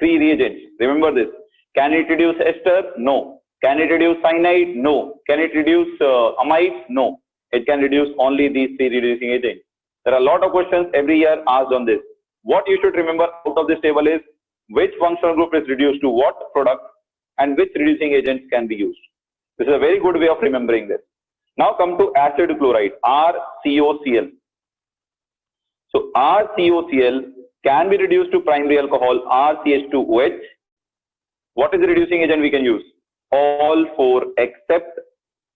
3 reagents. Remember this. Can it reduce ester? No. Can it reduce cyanide? No. Can it reduce amides? No. It can reduce only these 3 reducing agents. There are a lot of questions every year asked on this. What you should remember out of this table is which functional group is reduced to what product and which reducing agents can be used. This is a very good way of remembering this. Now come to acid chloride, RCOCl. So RCOCl can be reduced to primary alcohol, RCH2OH. What is the reducing agent we can use? All 4 except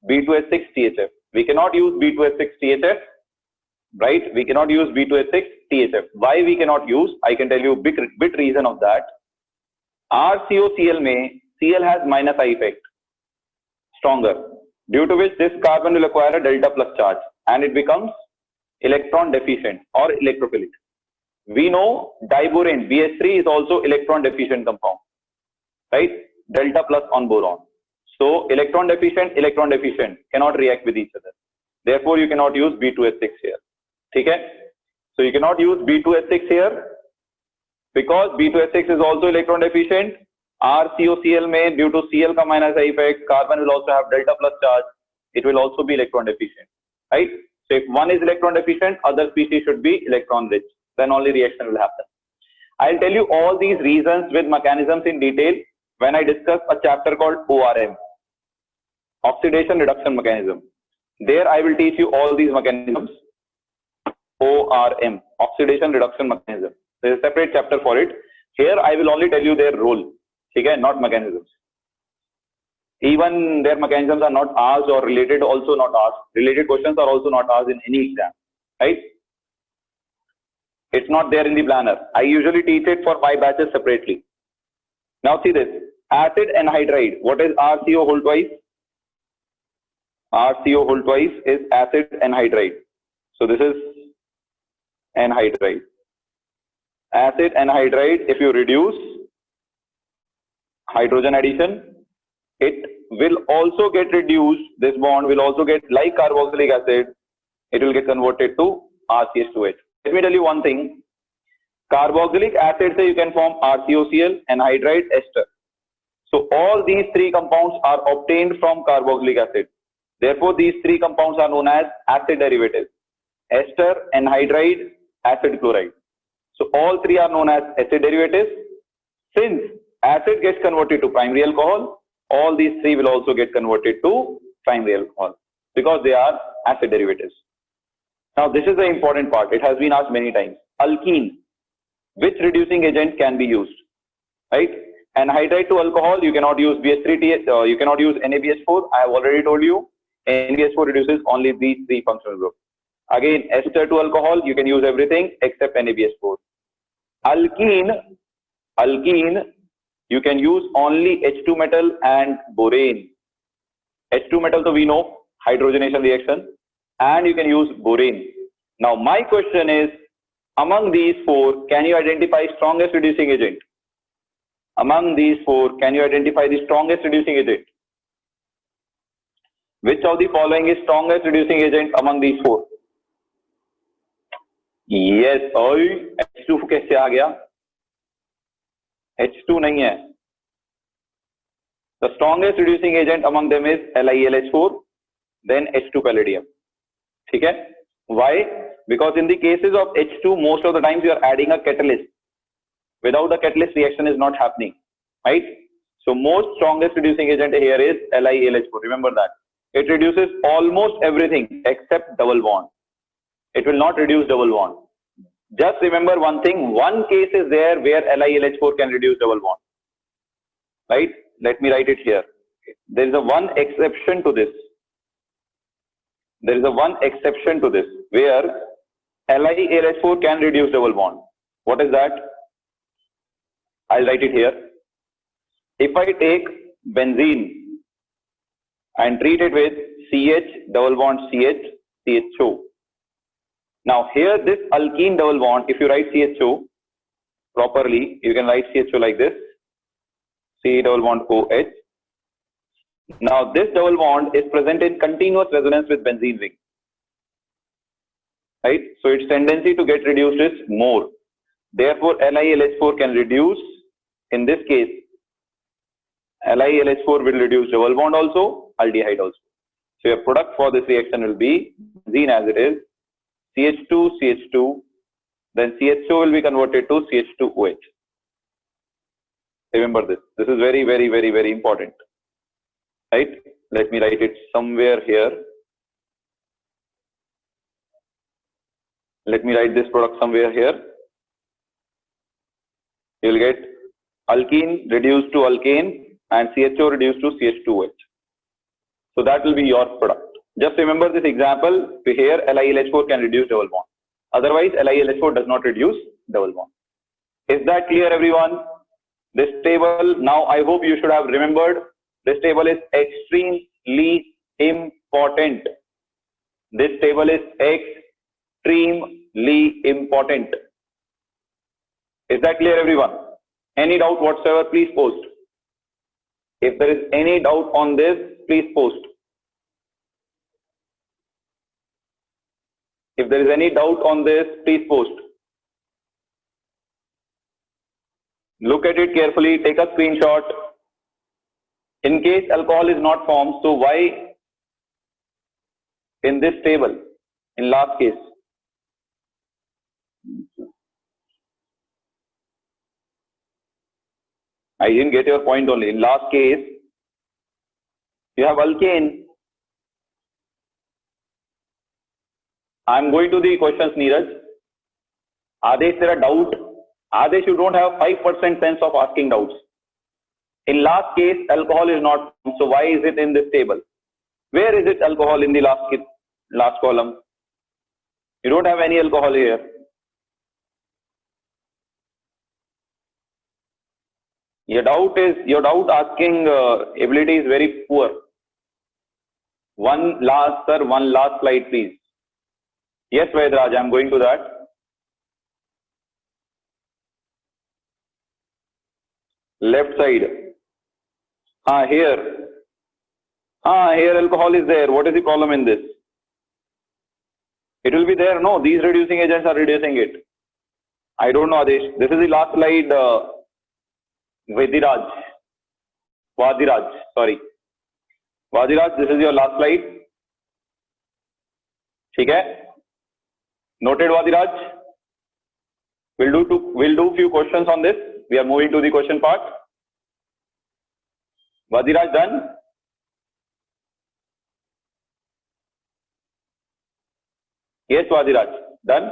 B2H6THF. We cannot use B2H6THF, right? We cannot use B2H6THF. Why we cannot use? I can tell you a bit reason of that. RCOCl may Cl has minus I effect, stronger, due to which this carbon will acquire a delta plus charge and it becomes electron deficient or electrophilic. We know diborane BH3 is also electron deficient compound, right? Delta plus on boron. So electron deficient cannot react with each other. Therefore, you cannot use B2H6 here. Okay? So you cannot use B2H6 here because B2H6 is also electron deficient. RCOCl may, due to Cl ka minus I effect, carbon will also have delta plus charge. It will also be electron deficient, right? So if one is electron deficient, other species should be electron rich. Then only reaction will happen. I'll tell you all these reasons with mechanisms in detail when I discuss a chapter called ORM, oxidation reduction mechanism. There I will teach you all these mechanisms. ORM, oxidation reduction mechanism. There is a separate chapter for it. Here I will only tell you their role, okay, not mechanisms. Even their mechanisms are not asked or related also not asked. Related questions are also not asked in any exam, right? It's not there in the planner. I usually teach it for 5 batches separately. Now see this, acid anhydride. What is RCO whole twice? RCO whole twice is acid anhydride. So this is anhydride. Acid anhydride, if you reduce hydrogen addition, it will also get reduced. This bond will also get, like carboxylic acid, it will get converted to RCH2H. Let me tell you one thing. Carboxylic acid say you can form RCOCl, anhydride, ester. So all these 3 compounds are obtained from carboxylic acid. Therefore, these 3 compounds are known as acid derivatives. Ester, anhydride, acid chloride. So all 3 are known as acid derivatives. Since acid gets converted to primary alcohol, all these 3 will also get converted to primary alcohol because they are acid derivatives. Now this is the important part. It has been asked many times. Alkene, which reducing agent can be used? Right? Anhydride to alcohol, you cannot use BH3, you cannot use NaBH4. I have already told you. NaBH4 reduces only these 3 functional groups. Again, ester to alcohol, you can use everything except NaBH4. Alkene, alkene, you can use only H2 metal and borane. H2 metal, so we know hydrogenation reaction, and you can use borane. Now my question is, among these four, can you identify strongest reducing agent? Among these four, can you identify the strongest reducing agent? Which of the following is strongest reducing agent among these four? Yes, H2 कैसे आ गया? H2 नहीं है. The strongest reducing agent among them is LiLH4, then H2 palladium. ठीक है? Why? Because in the cases of H2, most of the times you are adding a catalyst. Without the catalyst, reaction is not happening, right? So most strongest reducing agent here is LiLH4. Remember that. It reduces almost everything except double bond. It will not reduce double bond. Just remember one thing. One case is there where LiLH4 can reduce double bond, right? Let me write it here. There is a one exception to this. There is a one exception to this where LiLH4 can reduce double bond. What is that? I'll write it here. If I take benzene and treat it with CH, double bond CH, CHO. Now here this alkene double bond, if you write CHO properly, you can write CHO like this, C double bond OH. Now this double bond is present in continuous resonance with benzene ring, right? So its tendency to get reduced is more. Therefore LiLH4 can reduce. In this case, LiLH4 will reduce double bond also, aldehyde also. So your product for this reaction will be benzene as it is, CH2, CH2, then CHO will be converted to CH2OH. Remember this. This is very, very, very, very important. Right? Let me write it somewhere here. Let me write this product somewhere here. You will get alkene reduced to alkane and CHO reduced to CH2OH. So that will be your product. Just remember this example. Here LiLH4 can reduce double bond. Otherwise LiLH4 does not reduce double bond. Is that clear, everyone? This table, now I hope you should have remembered. This table is extremely important. This table is extremely important. Is that clear, everyone? Any doubt whatsoever, please post. If there is any doubt on this, please post. If there is any doubt on this, please post. Look at it carefully, take a screenshot. In case alcohol is not formed, so why in this table, in last case? I didn't get your point only. In last case, you have alkane. I am going to the questions, Neeraj. Adesh, there are doubt. Adesh, you don't have 5% sense of asking doubts. In last case, alcohol is not, so why is it in this table? Where is it alcohol in the last column? You don't have any alcohol here. Your doubt asking ability is very poor. One last slide, please. Yes, Vedraj, I am going to that. Left side. Here alcohol is there. What is the problem in this? It will be there. No, these reducing agents are reducing it. I don't know, Adesh. This is the last slide. Vadiraj, sorry. Vadiraj, this is your last slide. Okay? Noted, Vadiraj. We'll do few questions on this. We are moving to the question part. Vadiraj, done? Yes, Vadiraj, done?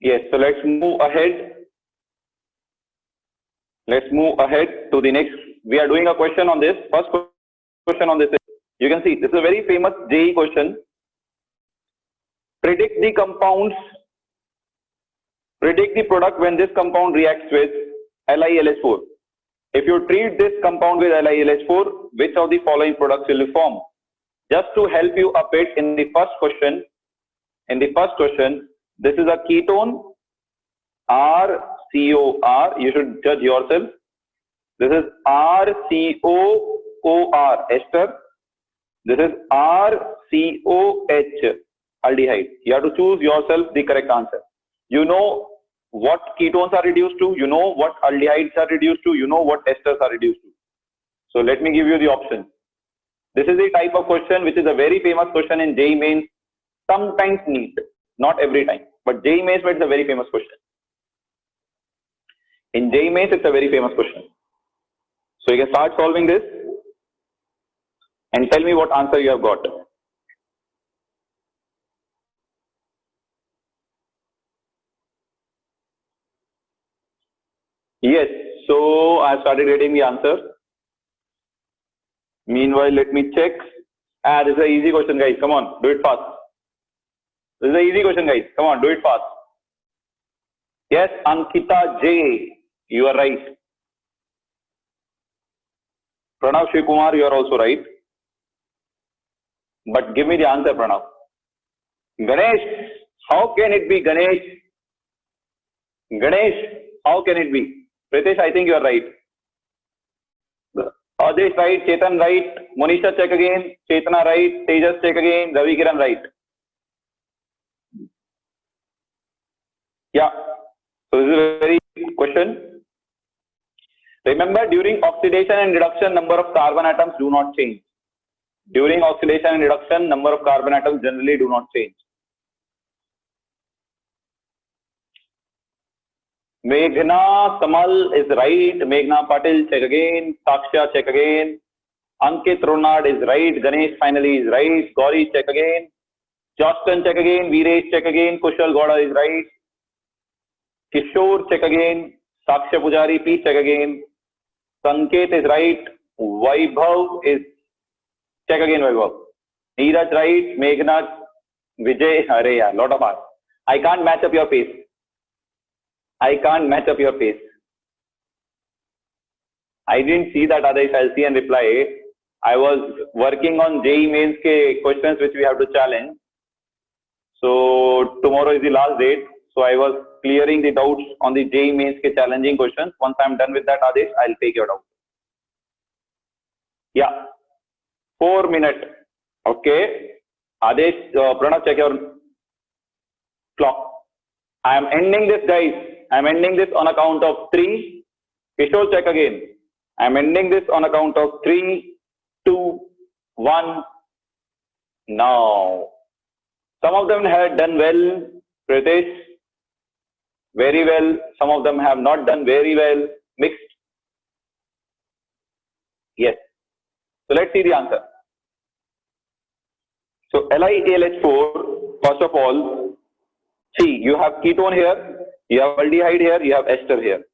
Yes, so let's move ahead. Let's move ahead to the next. We are doing a question on this. First question on this is, You can see this is a very famous JEE question. Predict the compounds, predict the product when this compound reacts with LiLH4. If you treat this compound with LiLH4, which of the following products will form? Just to help you a bit in the first question, this is a ketone, RCOR. You should judge yourself. This is RCOOR, ester. This is RCOH, aldehyde. You have to choose yourself the correct answer. You know what ketones are reduced to, you know what aldehydes are reduced to, you know what esters are reduced to. So let me give you the option. This is the type of question which is a very famous question in JEE Mains, sometimes NEET, not every time, but JEE Mains it's a very famous question. In JEE Mains it's a very famous question. So you can start solving this and tell me what answer you have got. Yes, so I started getting the answer. Meanwhile, let me check. This is an easy question, guys. Come on, do it fast. This is an easy question, guys. Come on, do it fast. Yes, Ankita J, you are right. Pranav Shivakumar, you are also right. But give me the answer, Pranav. Ganesh, how can it be, Ganesh? Ganesh, how can it be? Pritesh, I think you are right. Adesh right, Chetan right, Monisha check again, Chetana right, Tejas check again, Ravi Kiran right. Yeah, so this is a very good question. Remember, during oxidation and reduction, number of carbon atoms do not change. During oxidation and reduction, number of carbon atoms generally do not change. Meghna Kamal is right. Meghna Patil, check again. Saksha, check again. Ankit Ronald is right. Ganesh finally is right. Gauri, check again. Justin, check again. Veeresh, check again. Kushal Gowda is right. Kishore, check again. Saksha Pujari, please check again. Sanket is right. Vaibhav is, check again Vaibhav. Neeraj right. Meghna, Vijay, Hare, yeah, lot of us. I can't match up your face. I can't match up your face. I didn't see that Adesh. I'll see and reply. I was working on JEE Mains ke questions which we have to challenge. So tomorrow is the last date. So I was clearing the doubts on the JEE Mains ke challenging questions. Once I'm done with that, Adesh, I'll take your doubt. Yeah. 4 minutes. Okay. Adesh, Pranav, check your clock. I am ending this, guys. I am ending this on account of 3. Kishore, check again. I am ending this on account of 3, 2, 1. Now, some of them have done well, Pritesh, very well. Some of them have not done very well, mixed. Yes. So let's see the answer. So LiAlH4, first of all, see, you have ketone here. You have aldehyde here, you have ester here.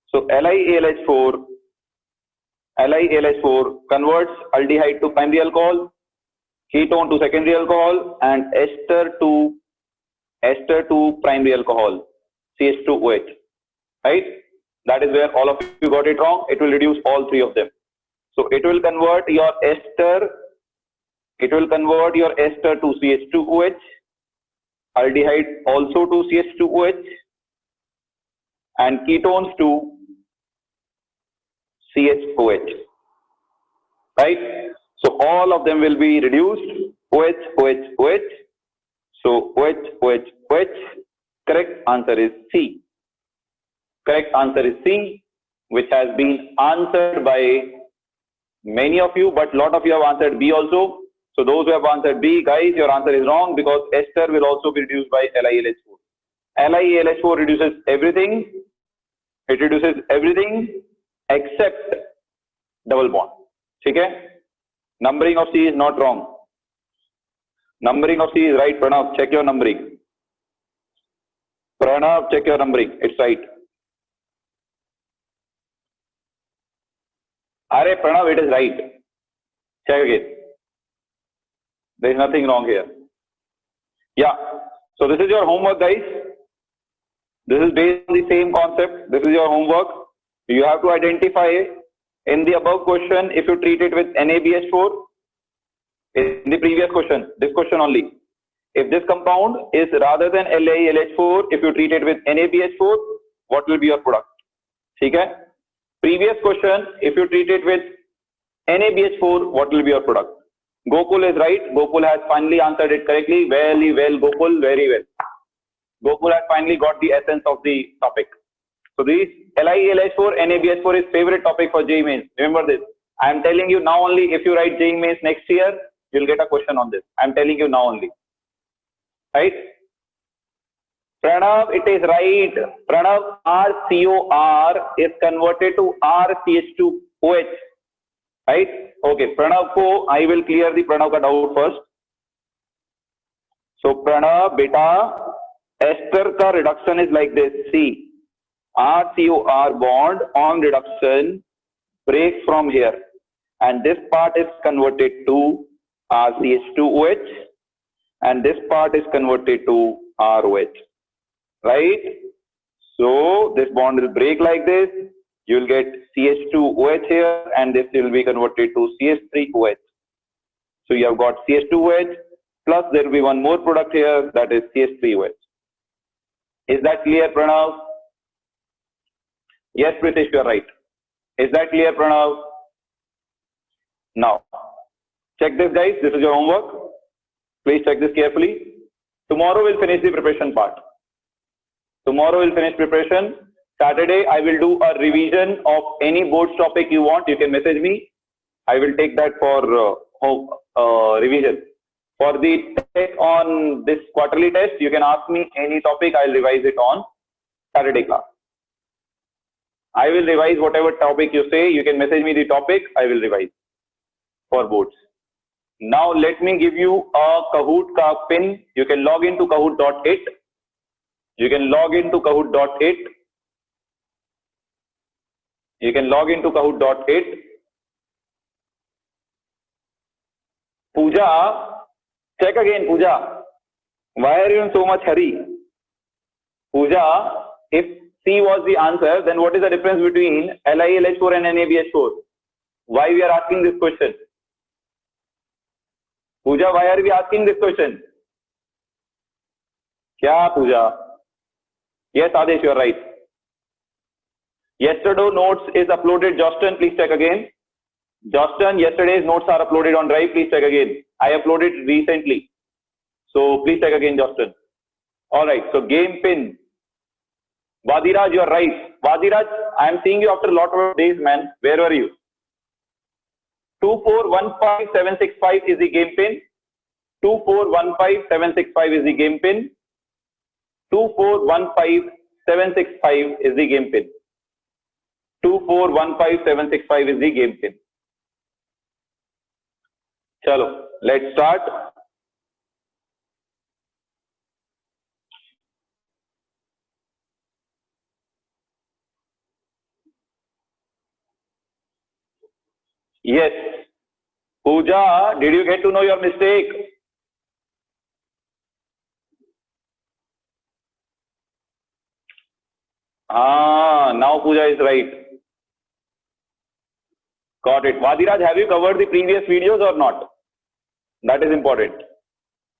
So LiAlH4 converts aldehyde to primary alcohol, ketone to secondary alcohol, and ester to primary alcohol, CH2OH. Right? That is where all of you got it wrong. It will reduce all 3 of them. So it will convert your ester. It will convert your ester to CH2OH, aldehyde also to CH2OH, and ketones to CHOH, right? So all of them will be reduced, OH, OH, OH. So OH, OH, OH. Correct answer is C. Correct answer is C, which has been answered by many of you, but lot of you have answered B also. So those who have answered B, guys, your answer is wrong because ester will also be reduced by LiAlH4. LiAlH4 reduces everything. It reduces everything except double bond. Okay? Numbering of C is not wrong. Numbering of C is right. Pranav, check your numbering. Pranav, check your numbering. It's right. Are Pranav, it is right. Check again. There is nothing wrong here. Yeah. So this is your homework, guys. This is based on the same concept. This is your homework. You have to identify in the above question if you treat it with NaBH4. In the previous question, this question only. If this compound is rather than LiLH4, if you treat it with NaBH4, what will be your product? Okay? Previous question, if you treat it with NaBH4, what will be your product? Gokul is right. Gokul has finally answered it correctly. Very well, Gokul, very well. Gokul has finally got the essence of the topic. So this LiLH4, NaBH4 is favorite topic for JEE Mains. Remember this. I am telling you now only, if you write JEE Mains next year, you'll get a question on this. I am telling you now only. Right? Pranav, it is right. Pranav, RCOR is converted to RCH2OH. Right? Okay. Pranav ko, I will clear the Pranav ka doubt first. So Pranav, beta, ester ka reduction is like this. See. RCOR bond on reduction breaks from here, and this part is converted to RCH2OH, and this part is converted to ROH, right? So this bond will break like this. You will get CH2OH here, and this will be converted to CH3OH. So you have got CH2OH, plus there will be one more product here, that is CH3OH. Is that clear, Pranav? Yes, Pritesh, you are right. Is that clear, Pranav? Now, check this, guys. This is your homework. Please check this carefully. Tomorrow we'll finish the preparation part. Tomorrow we'll finish preparation. Saturday, I will do a revision of any boards topic you want. You can message me. I will take that for revision. For the test on this quarterly test, you can ask me any topic. I'll revise it on Saturday class. I will revise whatever topic you say. You can message me the topic. I will revise for boards. Now let me give you a Kahoot ka pin. You can log into Kahoot.it. You can log into Kahoot.it. You can log into Kahoot.it. Pooja, check again, Pooja. Why are you in so much hurry? Pooja, if C was the answer, then what is the difference between LiLH4 and NaBH4? Why we are asking this question? Pooja, why are we asking this question? Kya, Pooja? Yes, Adesh, you are right. Yesterday's notes is uploaded. Justin, please check again. Justin, yesterday's notes are uploaded on Drive. Please check again. I uploaded recently. So please check again, Justin. Alright, so game pin. Vadiraj, you are right. Vadiraj, I am seeing you after a lot of days, man. Where were you? 2415765 is the game pin. 2415765 is the game pin. 2415765 is the game pin. 2415765 is the game pin. Chalo, let's start. Yes. Pooja, did you get to know your mistake? Now Pooja is right. Got it. Vadiraj, have you covered the previous videos or not? That is important.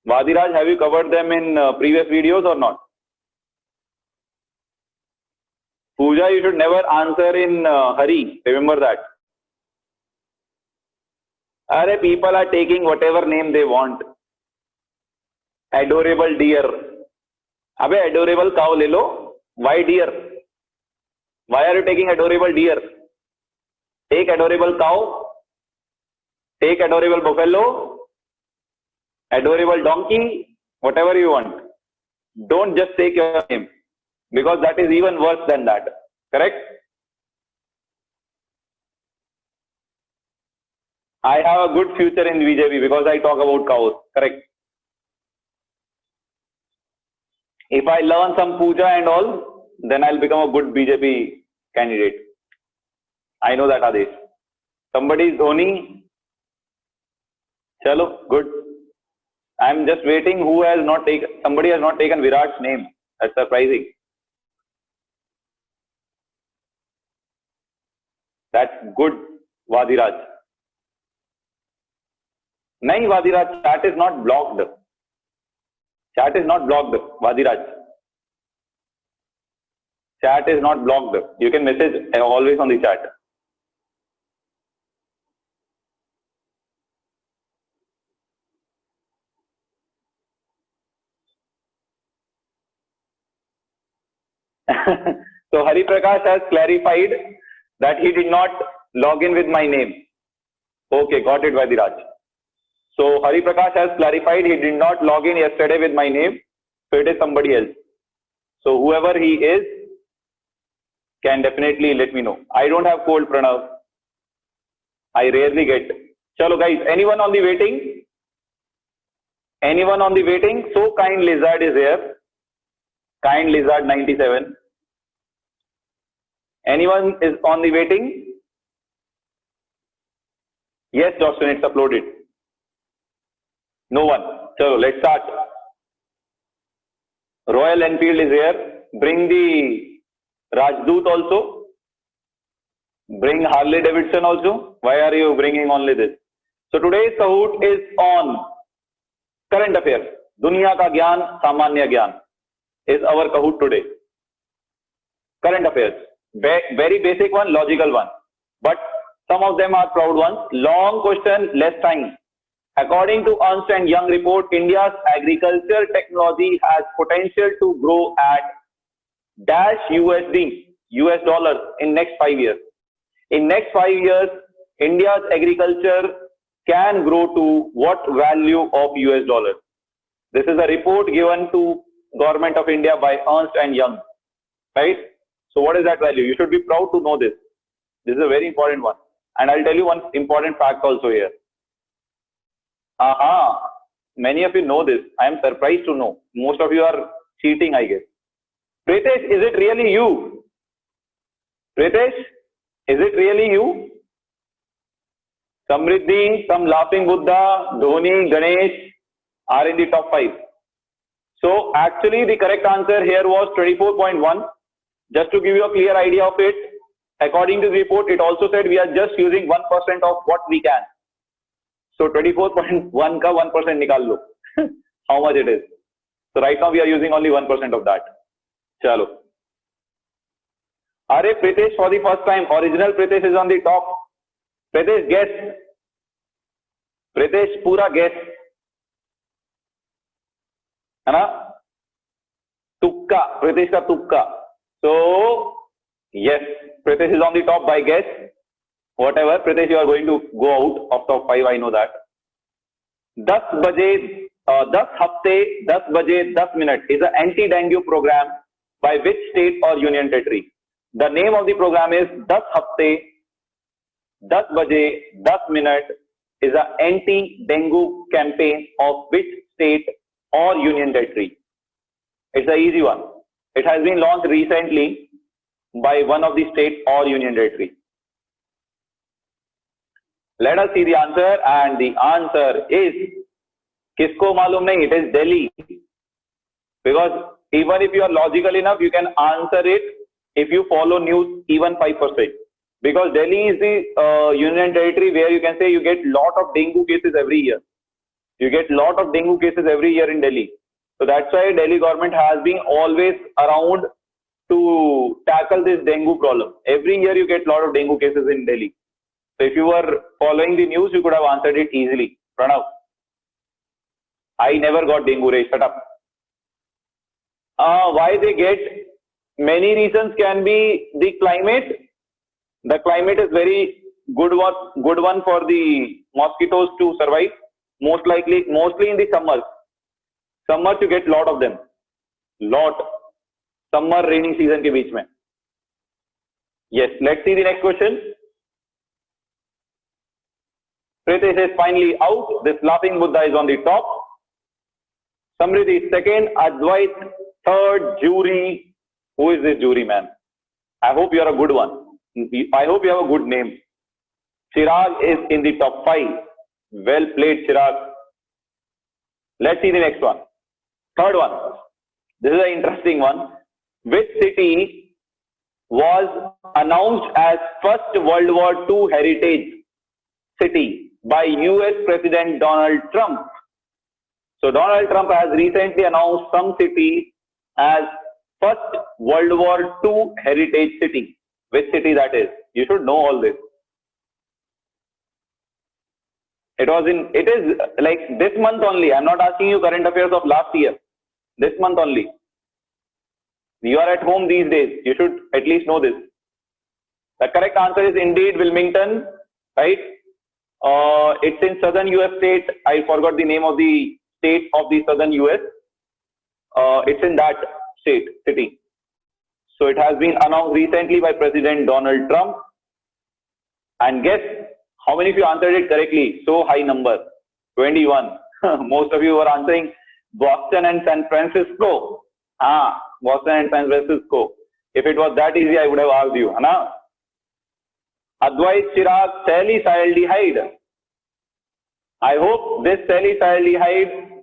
Vadiraj, have you covered them in previous videos or not? Pooja, you should never answer in hurry. Remember that. Arey, people are taking whatever name they want. Adorable deer. Abey, adorable cow le lo. Why deer? Why are you taking adorable deer? Take adorable cow. Take adorable buffalo. Adorable donkey. Whatever you want. Don't just take your name. Because that is even worse than that. Correct? I have a good future in BJP because I talk about cows. Correct. If I learn some puja and all, then I'll become a good BJP candidate. I know that, Adesh. Somebody is Dhoni. Chalo, good. I'm just waiting. Who has not taken? Somebody has not taken Virat's name. That's surprising. That's good, Vadiraj. नहीं Vadiraj, chat is not blocked. Chat is not blocked, Vadiraj. Chat is not blocked. You can message always on the chat. So Hari Prakash has clarified that he did not log in with my name. Okay, got it, Vadiraj. So Hari Prakash has clarified he did not log in yesterday with my name. So it is somebody else. So whoever he is can definitely let me know. I don't have cold, Pranav. I rarely get. Chalo guys, anyone on the waiting? Anyone on the waiting? So Kind Lizard is here. Kind Lizard 97. Anyone is on the waiting? Yes, Dawson, it's uploaded. No one. So let's start. Royal Enfield is here. Bring the Rajdoot also. Bring Harley Davidson also. Why are you bringing only this? So today's Kahoot is on current affairs. Duniya ka gyan, samanya gyan is our Kahoot today. Current affairs. Very basic one, logical one. But some of them are proud ones. Long question, less time. According to Ernst & Young report, India's agriculture technology has potential to grow at dash USD, US dollars in next 5 years. In next 5 years, India's agriculture can grow to what value of US dollars? This is a report given to Government of India by Ernst & Young, right? So what is that value? You should be proud to know this. This is a very important one. And I'll tell you one important fact also here. Many of you know this. I am surprised to know. Most of you are cheating, I guess. Pritesh, is it really you? Pritesh, is it really you? Samriddhi, some laughing Buddha, Dhoni, Ganesh are in the top 5. So actually the correct answer here was 24.1. Just to give you a clear idea of it, according to the report, it also said we are just using 1% of what we can. So 24.1 ka 1% nikal lo. How much it is. So right now we are using only 1% of that. Chalo. Are Pritesh for the first time. Original Pritesh is on the top. Pritesh guess. Pritesh pura guess. है ना? Tukka. Pritesh ka tukka. So yes, Pritesh is on the top by guess. Whatever, Pritesh, you are going to go out of top 5, I know that. 10 hafte, 10 baje, 10 minute is an anti-dengue program by which state or union territory? The name of the program is 10 hafte, 10 baje, 10 minute is an anti-dengue campaign of which state or union territory? It's an easy one. It has been launched recently by one of the state or union territory. Let us see the answer, and the answer is kisko malum nahi, it is Delhi. Because even if you are logical enough, you can answer it if you follow news even 5%. Because Delhi is the union territory where you can say you get lot of dengue cases every year. You get lot of dengue cases every year in Delhi. So that's why Delhi government has been always around to tackle this dengue problem. Every year you get lot of dengue cases in Delhi. So if you were following the news, you could have answered it easily. Pranav, I never got dengue, Ray, shut up. Why they get? Many reasons can be the climate. The climate is very good one for the mosquitoes to survive. Mostly in the summers. Summers you get lot of them. Summer rainy season ke beech mein. Yes, let's see the next question. Pritesh is finally out. This laughing Buddha is on the top. Samriddhi is second. Advait third. Jury. Who is this jury man? I hope you are a good one. I hope you have a good name. Chirag is in the top 5. Well played, Chirag. Let's see the next one. Third one. This is an interesting one. Which city was announced as first World War II heritage city by US President Donald Trump? So Donald Trump has recently announced some city as first World War II heritage city. Which city that is? You should know all this. It is like this month only. I'm not asking you current affairs of last year. This month only. You are at home these days. You should at least know this. The correct answer is indeed Wilmington, right? It's in southern US state. I forgot the name of the state of the southern US. It's in that state, city. So it has been announced recently by President Donald Trump. And guess how many of you answered it correctly? So high number, 21. Most of you were answering Boston and San Francisco. Boston and San Francisco. If it was that easy, I would have asked you. Anna? Advait Chirag salicylaldehyde. I hope this salicylaldehyde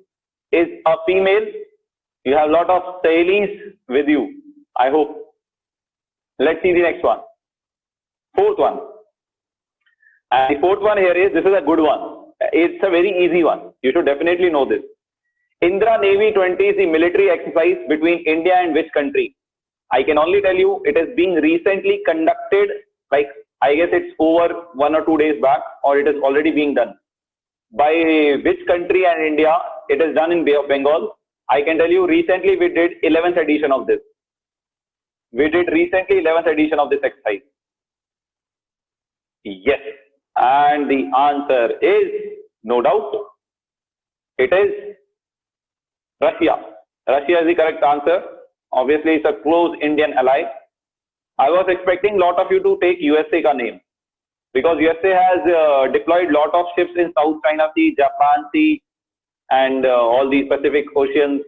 is a female. You have a lot of salis with you. I hope. Let's see the next one. Fourth one. And the fourth one here is, this is a good one. It's a very easy one. You should definitely know this. Indra Navy 20 is the military exercise between India and which country? I can only tell you it is being recently conducted, like I guess it's over 1 or 2 days back, or it is already being done. By which country and India? It is done in Bay of Bengal. I can tell you recently we did 11th edition of this. We did recently 11th edition of this exercise. Yes. And the answer is, no doubt, it is Russia. Russia is the correct answer. Obviously, it's a close Indian ally. I was expecting a lot of you to take USA ka name, because USA has deployed lot of ships in South China Sea, Japan Sea, and all the Pacific Oceans.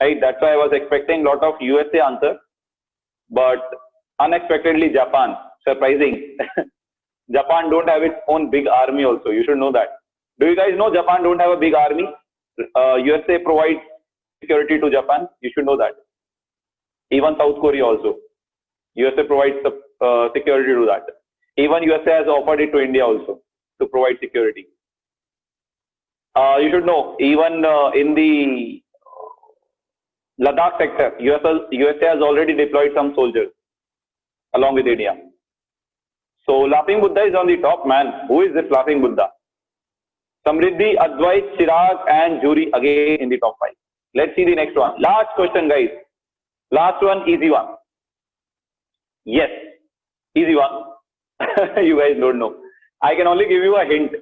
Right? That's why I was expecting a lot of USA answer, but unexpectedly Japan. Surprising. Japan don't have its own big army also. You should know that. Do you guys know Japan don't have a big army? USA provides security to Japan. You should know that. Even South Korea also. USA provides security to that. Even USA has offered it to India also to provide security. You should know, even in the Ladakh sector, USA has already deployed some soldiers along with India. So Laughing Buddha is on the top, man. Who is this Laughing Buddha? Samriddhi, Advait, Chirag and Jury again in the top 5. Let's see the next one. Last question, guys. Last one, easy one. Yes, easy one. You guys don't know. I can only give you a hint.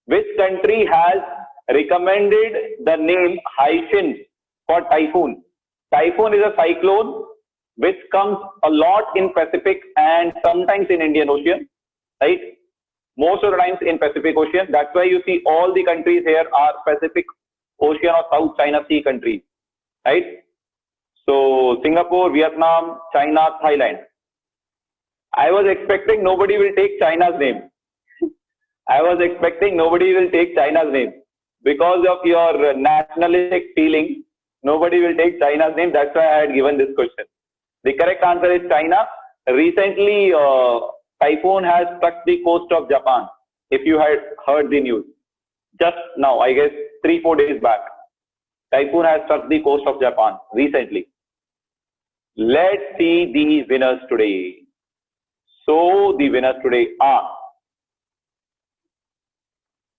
Which country has recommended the name Haishin for typhoon? Typhoon is a cyclone which comes a lot in Pacific and sometimes in Indian Ocean, right? Most of the times in Pacific Ocean. That's why you see all the countries here are Pacific Ocean or South China Sea countries, right? So Singapore, Vietnam, China, Thailand. I was expecting nobody will take China's name. I was expecting nobody will take China's name. Because of your nationalistic feeling, nobody will take China's name. That's why I had given this question. The correct answer is China. Recently, typhoon has struck the coast of Japan. If you had heard the news, just now, I guess 3-4 days back, typhoon has struck the coast of Japan recently. Let's see the winners today. So the winners today are,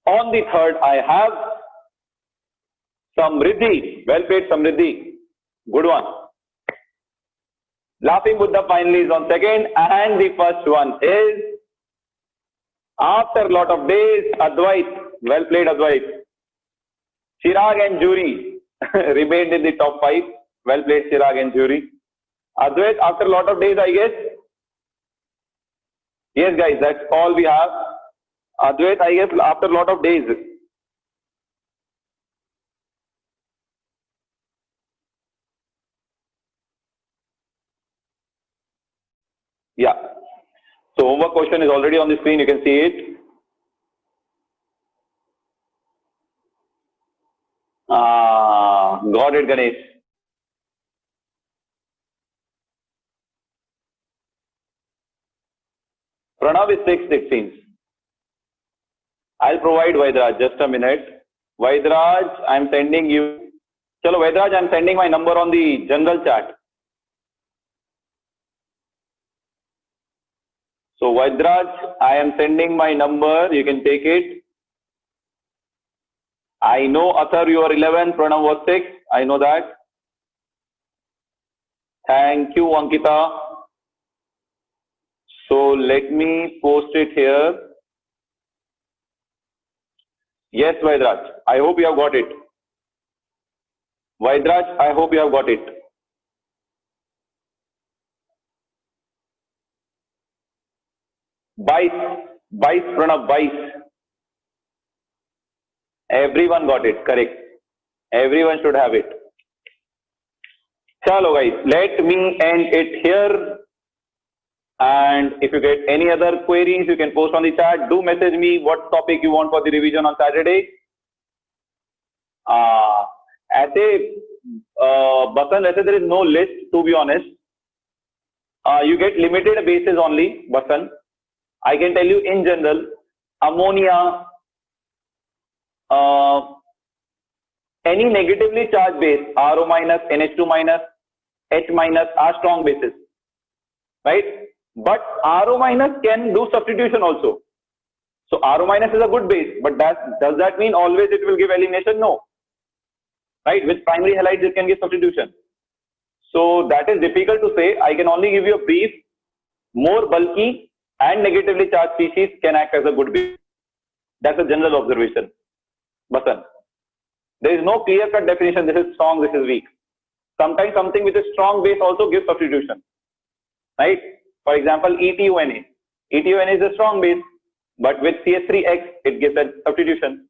on the third, I have Samriddhi. Well played, Samriddhi. Good one. Laughing Buddha finally is on second, and the first one is, after a lot of days, Advait. Well played, Advait. Chirag and Jury remained in the top 5. Well played, Chirag and Jury. Advait, after a lot of days, I guess. Yes, guys, that's all we have. Advait, I guess, after a lot of days. Yeah. So homework question is already on the screen. You can see it. Got it, Ganesh. Pranav is 6, it seems. I'll provide Vaidraj. Just a minute. Vaidraj, I'm sending you. Chalo, Vaidraj, I'm sending my number on the general chat. So, Vaidraj, I am sending my number. You can take it. I know, Athar, you are 11. Pranav was 6. I know that. Thank you, Ankita. So, let me post it here. Yes, Vaidraj. I hope you have got it. Vaidraj, I hope you have got it. Bice, Pranav, Bice. Everyone got it, correct. Everyone should have it. Chalo guys, let me end it here. And if you get any other queries, you can post on the chat. Do message me what topic you want for the revision on Saturday. Basan, there is no list, to be honest. You get limited bases only, Basan. I can tell you in general, ammonia, any negatively charged base, RO minus, NH2 minus, H minus are strong bases, right? But RO minus can do substitution also. So RO minus is a good base, but does that mean always it will give elimination? No. Right? With primary halides, it can give substitution. So that is difficult to say. I can only give you a brief. More bulky and negatively charged species can act as a good base. That's a general observation. Basan. There is no clear-cut definition. This is strong, this is weak. Sometimes something with a strong base also gives substitution. Right? For example, ETUNA. ETUNA is a strong base, but with CS3X, it gives a substitution.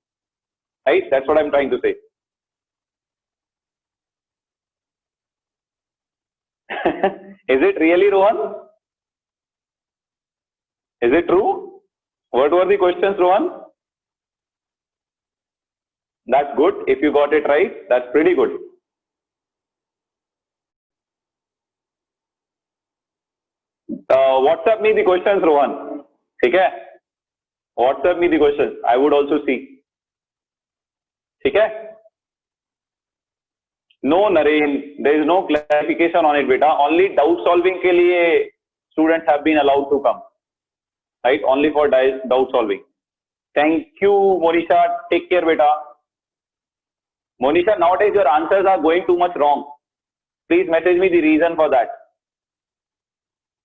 Right? That's what I'm trying to say. Is it really, Rohan? Is it true? What were the questions, Rohan? That's good. If you got it right, that's pretty good. WhatsApp me the questions, Rohan. Okay? WhatsApp me the questions. I would also see. Okay? No, Naren, there is no clarification on it, beta. Only doubt solving ke liye students have been allowed to come. Right? Only for doubt solving. Thank you, Monisha. Take care, beta. Monisha, nowadays your answers are going too much wrong. Please message me the reason for that.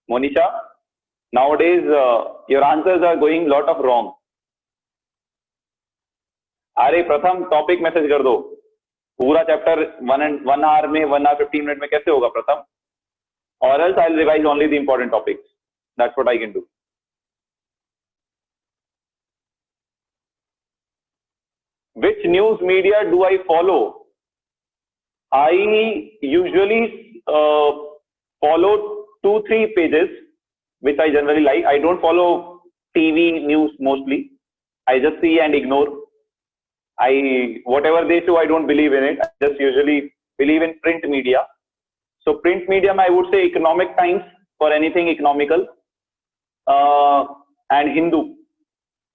Monisha, nowadays your answers are going lot of wrong. अरे प्रथम topic message कर दो. पूरा chapter 1 hour में 1 hour 15 minutes में कैसे होगा प्रथम? Or else I'll revise only the important topics. That's what I can do. Which news media do I follow? I usually follow 2-3 pages, which I generally like. I don't follow TV news mostly. I just see and ignore. Whatever they show, I don't believe in it. I just usually believe in print media. So print medium, I would say Economic Times for anything economical, and Hindu.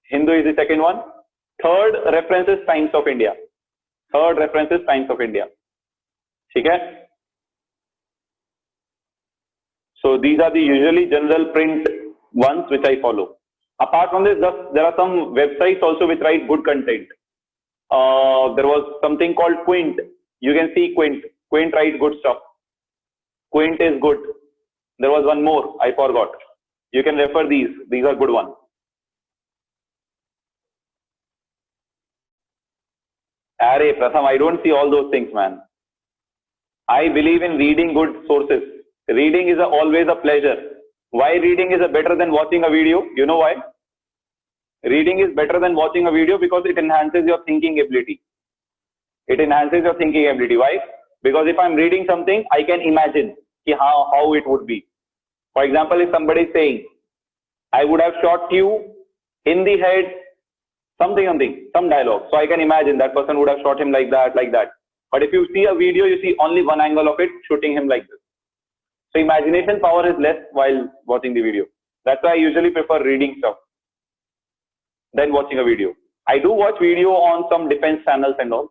Hindu is the second one. Third reference is Times of India. Third reference is Times of India. Okay? So these are the usually general print ones which I follow. Apart from this, there are some websites also which write good content. There was something called Quint. You can see Quint. Quint writes good stuff. Quint is good. There was one more. I forgot. You can refer these. These are good ones. Arey, Pratham, I don't see all those things, man. I believe in reading good sources. Reading is always a pleasure. Why reading is better than watching a video? You know why? Reading is better than watching a video because it enhances your thinking ability. It enhances your thinking ability. Why? Because if I'm reading something, I can imagine how it would be. For example, if somebody is saying, I would have shot you in the head, some dialogue. So I can imagine that person would have shot him like that, like that. But if you see a video, you see only one angle of it shooting him like this. So imagination power is less while watching the video. That's why I usually prefer reading stuff than watching a video. I do watch video on some defense channels and all.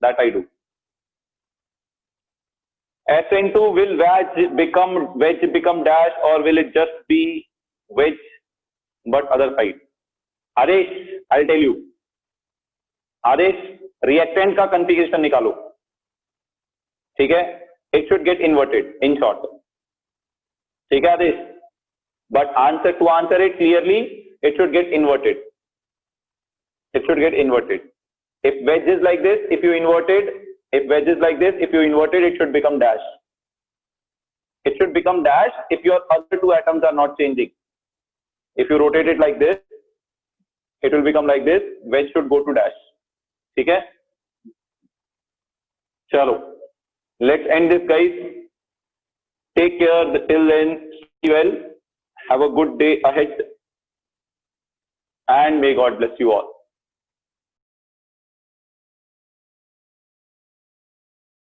That I do. SN2, will wedge become dash, or will it just be wedge but other side? Adesh, I'll tell you. Adesh, reactant का configuration निकालो. ठीक है? It should get inverted, in short. ठीक है Adesh? But to answer it clearly, it should get inverted. It should get inverted. If wedge is like this, if you invert it, if wedge is like this, if you invert it, it should become dash. It should become dash if your other two atoms are not changing. If you rotate it like this, it will become like this. Wedge should go to dash. ठीक है? चलो. Let's end this, guys. Take care till then. Stay well. Have a good day ahead. And may God bless you all.